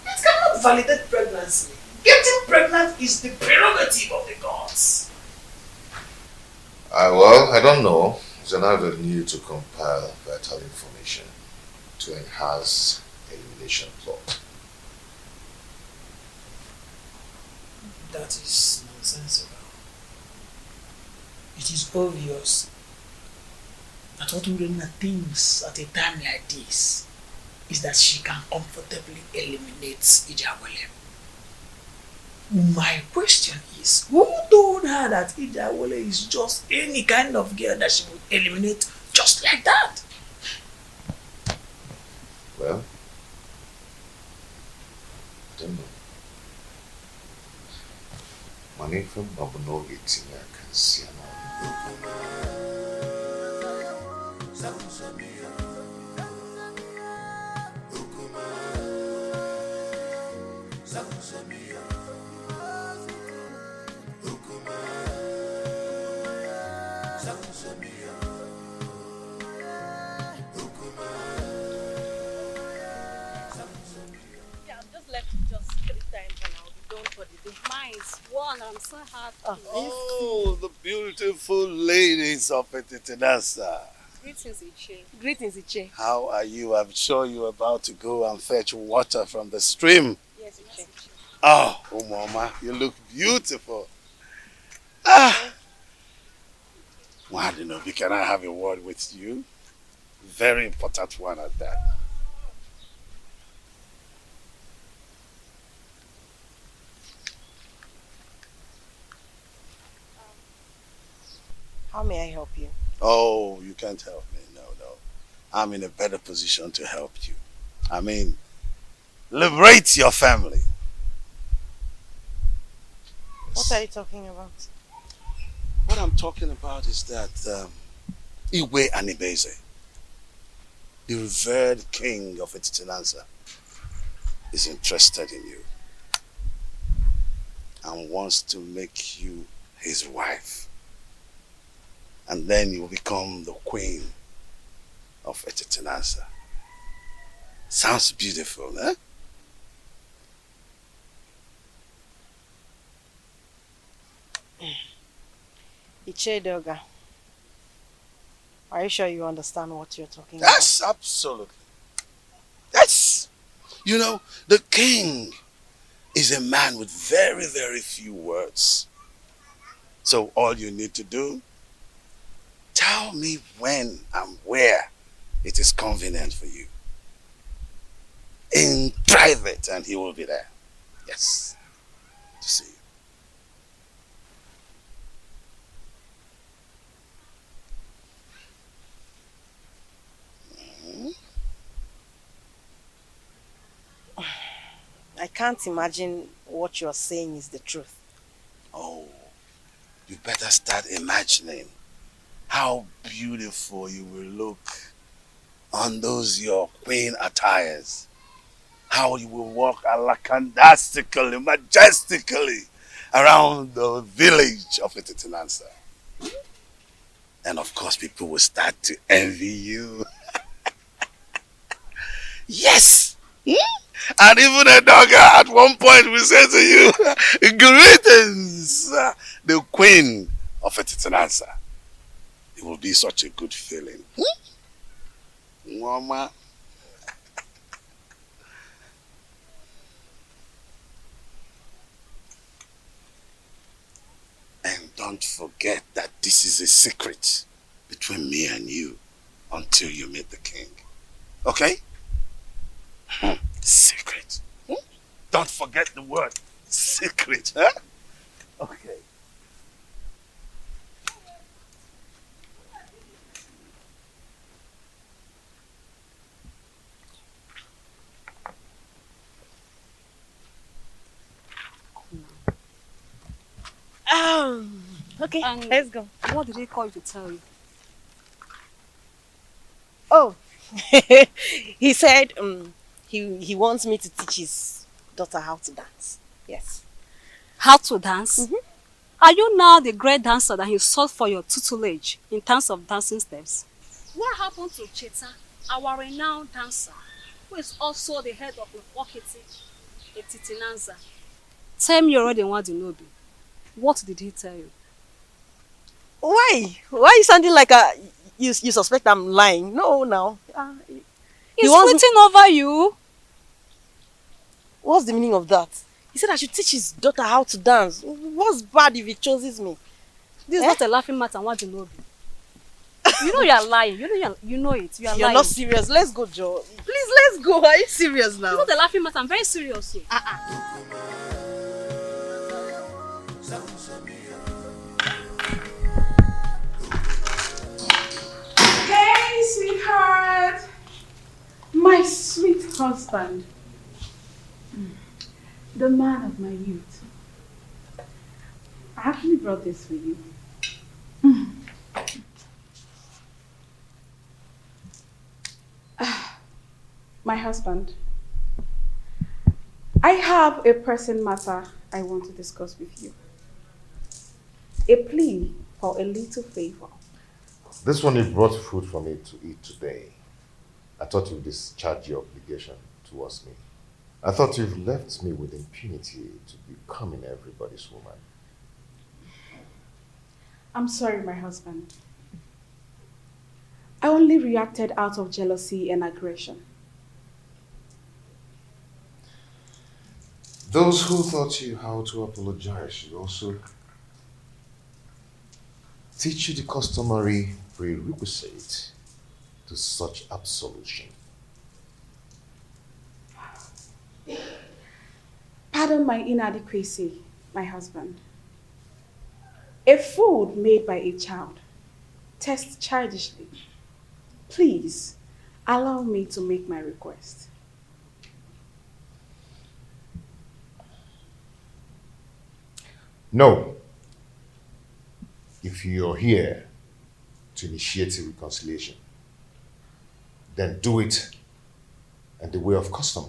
It cannot validate pregnancy. Getting pregnant is the prerogative of the gods. Well, I don't know. It's an avenue to compile vital information to enhance elimination plot. That is nonsensical. It is obvious that what Urena thinks at a time like this is that she can comfortably eliminate Ijawole. My question is, who told her that Ijawole is just any kind of girl that she would eliminate just like that? Well, I don't know. Money from Babuno eating I can see I'm so happy. Oh, the beautiful ladies of Etitinasa. Greetings, Iche. Greetings, Iche. How are you? I'm sure you're about to go and fetch water from the stream. Yes, Iche. Oh, Mama, you look beautiful. Wadinobi, can I have a word with you? Very important one at that. How may I help you? Oh, you can't help me. No. I'm in a better position to help you. I mean, liberate your family. What are you talking about? What I'm talking about is that Iwe Anibeze, the revered king of Etitinanza, is interested in you and wants to make you his wife. And then you will become the queen of Etitinanza. Sounds beautiful, eh? Ichedoga, are you sure you understand what you're talking Yes, absolutely. Yes. You know, the king is a man with very, very few words. So all you need to do, tell me when and where it is convenient for you. In private, and he will be there. Yes. To see you. I can't imagine what you're saying is the truth. Oh, you better start imagining how beautiful you will look on those your queen attires. How you will walk alakandastically, majestically around the village of Etitinansa. And of course, people will start to envy you. Yes! And even a dog at one point will say to you, greetings, the queen of Etitinansa. It will be such a good feeling. Mama. And don't forget that this is a secret between me and you until you meet the king. Okay? Secret. Don't forget the word secret. Huh? Okay. Okay, let's go. What did he call you to tell you? Oh, he said he wants me to teach his daughter how to dance. Yes. How to dance? Are you now the great dancer that he sought for your tutelage in terms of dancing steps? What happened to Cheta, our renowned dancer, who is also the head of the Okiti, Etitinanza? Tell me already what you know. What did he tell you? Why? Why are you sounding like you suspect I'm lying? No, now. He's waiting over you. What's the meaning of that? He said I should teach his daughter how to dance. What's bad if he chooses me? This is not a laughing matter. What do you know? You know you are lying. You know it. You are lying. You're not serious. Let's go, Joe. Please, let's go. Are you serious now? It's not a laughing matter. I'm very serious. Hey, sweetheart. My sweet husband. The man of my youth. I actually brought this for you. My husband. I have a pressing matter I want to discuss with you. A plea for a little favor. This one, you brought food for me to eat today. I thought you'd discharge your obligation towards me. I thought you've left me with impunity to becoming everybody's woman. I'm sorry, my husband. I only reacted out of jealousy and aggression. Those who taught you how to apologize should also teach you the customary prerequisite to such absolution. Pardon my inadequacy, my husband. A food made by a child test childishly. Please, allow me to make my request. No. If you're here to initiate a reconciliation, then do it in the way of custom.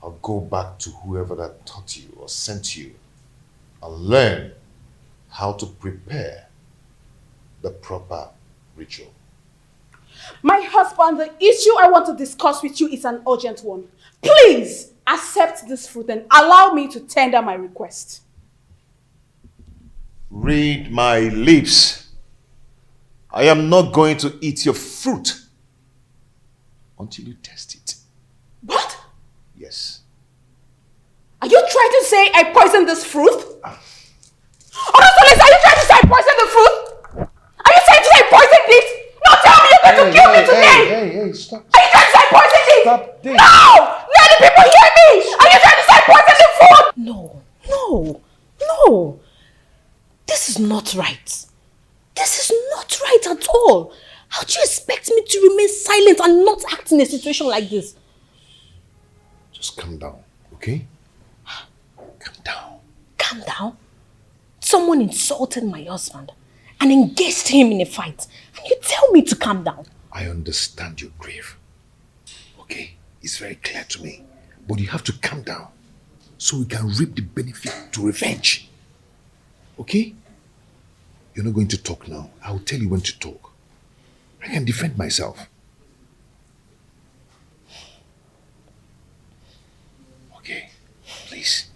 I'll go back to whoever that taught you or sent you and learn how to prepare the proper ritual. My husband, the issue I want to discuss with you is an urgent one. Please accept this fruit and allow me to tender my request. Read my lips. I am not going to eat your fruit until you test it. What? Yes. Are you trying to say I poisoned this fruit? Honestly, are you trying to say I poisoned the fruit? Are you trying to say I poisoned it? No, tell me you're going to kill me today! Hey, stop. Are you trying to say I poisoned it? Stop this. No! Let the people hear me! Are you trying to say I poisoned the food? No. This is not right. This is not right at all. How do you expect me to remain silent and not act in a situation like this? Just calm down, okay? Calm down? Someone insulted my husband and engaged him in a fight. And you tell me to calm down. I understand your grief. Okay? It's very clear to me. But you have to calm down so we can reap the benefit to revenge. Okay? You're not going to talk now. I'll tell you when to talk. I can defend myself. Okay? Please.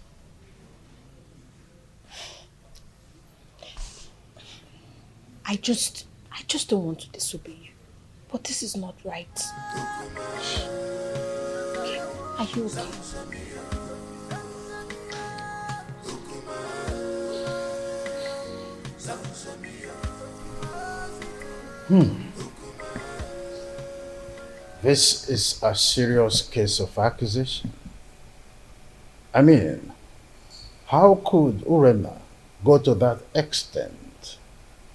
I just don't want to disobey you. But this is not right. Okay. Are you okay? This is a serious case of accusation. I mean, how could Urena go to that extent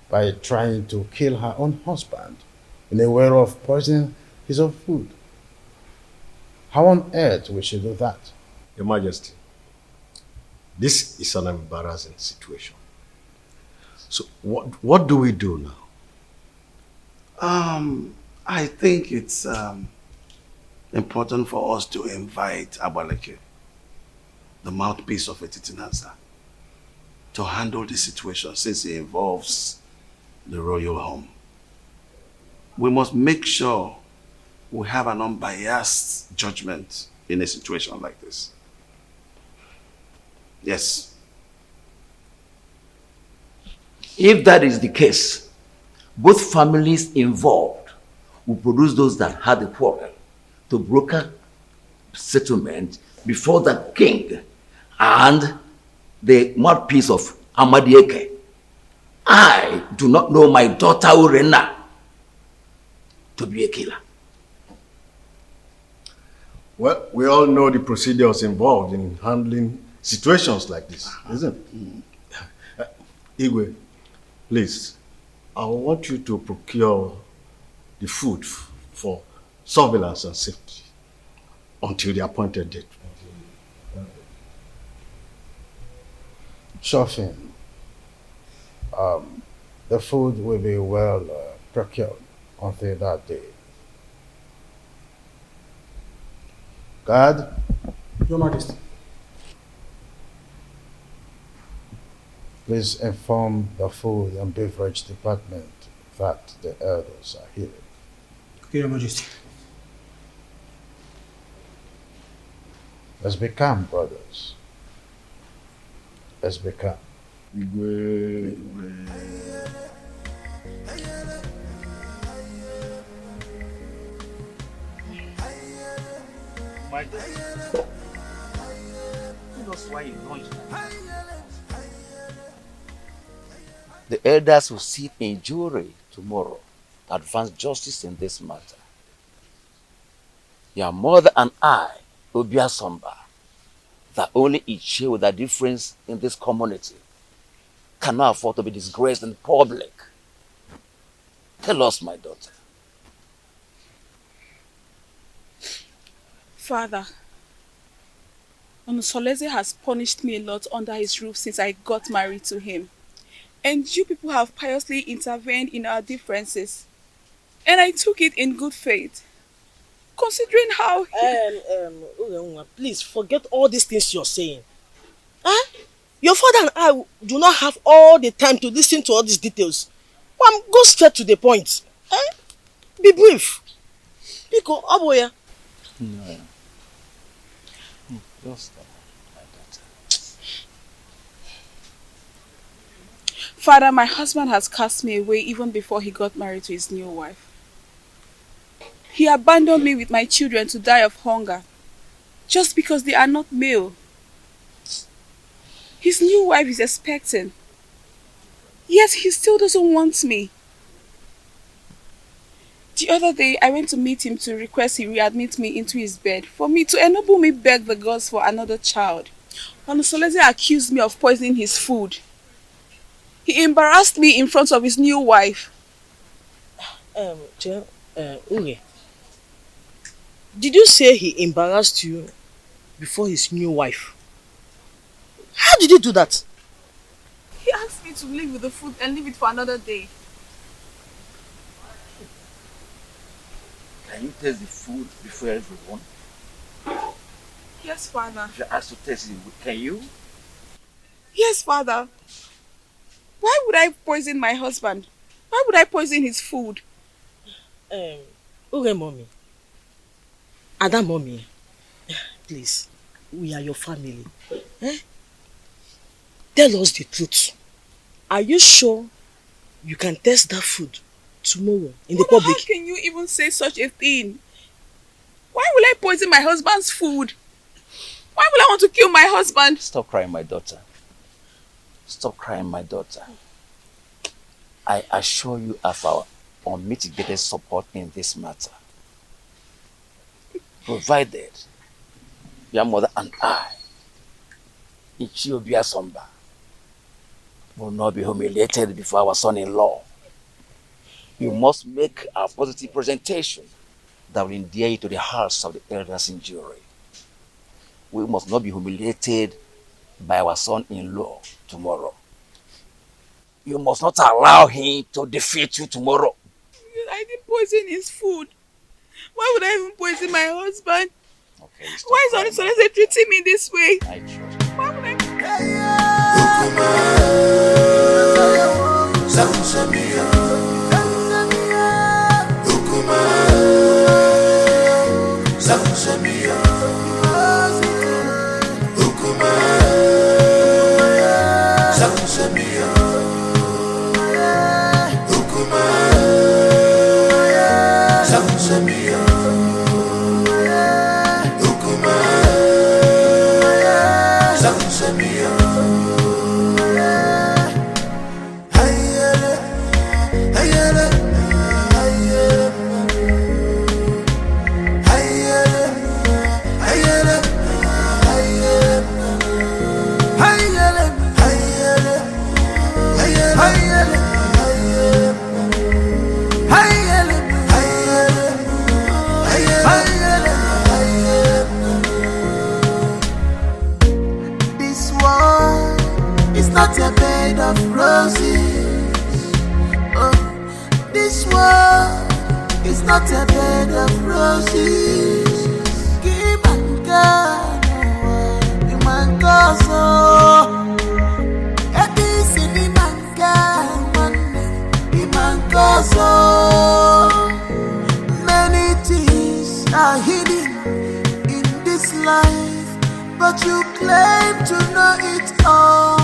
by trying to kill her own husband in a way of poisoning his own food? How on earth will she do that? Your Majesty, this is an embarrassing situation. So what do we do now? I think it's important for us to invite Abaleke, the mouthpiece of Etitinansa, to handle the situation since it involves the royal home. We must make sure we have an unbiased judgment in a situation like this. Yes. If that is the case, both families involved will produce those that had the quarrel to broker settlement before the king and the mouthpiece of Amadieke. I do not know my daughter Urena to be a killer. Well, we all know the procedures involved in handling situations like this, isn't it? Igwe, please, I want you to procure the food for surveillance and safety until the appointed date. Sure thing. The food will be well procured until that day. Guard? Your Majesty. Please inform the food and beverage department that the elders are here. Okay, Your Majesty. Let's be calm, brothers. Let's be calm. The elders will sit in jury tomorrow to advance justice in this matter. Your mother and I will be Somba, that only each share with a difference in this community cannot afford to be disgraced in public. Tell us, my daughter. Father, Onusoleze has punished me a lot under his roof since I got married to him. And you people have piously intervened in our differences. And I took it in good faith. Considering how... Please forget all these things you're saying. Huh? Your father and I do not have all the time to listen to all these details. Go straight to the point. Eh? Be brief. Pico, Aboya. No. Just stop, my daughter. Father, my husband has cast me away even before he got married to his new wife. He abandoned me with my children to die of hunger, just because they are not male. His new wife is expecting, yet he still doesn't want me. The other day, I went to meet him to request he readmit me into his bed for me to enable me beg the gods for another child. Onusoleze accused me of poisoning his food. He embarrassed me in front of his new wife. Uge, did you say he embarrassed you before his new wife? How did he do that? He asked me to leave with the food and leave it for another day. Can you taste the food before everyone? Yes, Father. If you ask to taste it, can you? Yes, Father. Why would I poison my husband? Why would I poison his food? Uge mommy. Ada mommy. Please, we are your family. Eh? Tell us the truth. Are you sure you can taste that food tomorrow in the public? How can you even say such a thing? Why will I poison my husband's food? Why will I want to kill my husband? Stop crying, my daughter. Stop crying, my daughter. I assure you of our unmitigated support in this matter. Provided your mother and I, Ichiobia Somba, will not be humiliated before our son-in-law. You must make a positive presentation that will endear you to the hearts of the elders in jury. We must not be humiliated by our son-in-law tomorrow. You must not allow him to defeat you tomorrow. I didn't poison his food. Why would I even poison my husband? Okay, why is Onusoleze treating me this way? I trust. Why would I... Not a bed of roses. Oh, this world is not a bed of roses. Give and God, man gozo. This is man God, man gozo. Many things are hidden in this life, but you claim to know it all.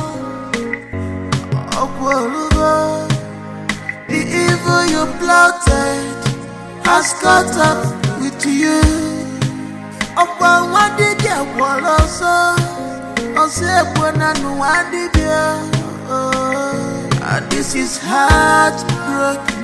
The evil you plotted has caught up with you. This is heartbroken.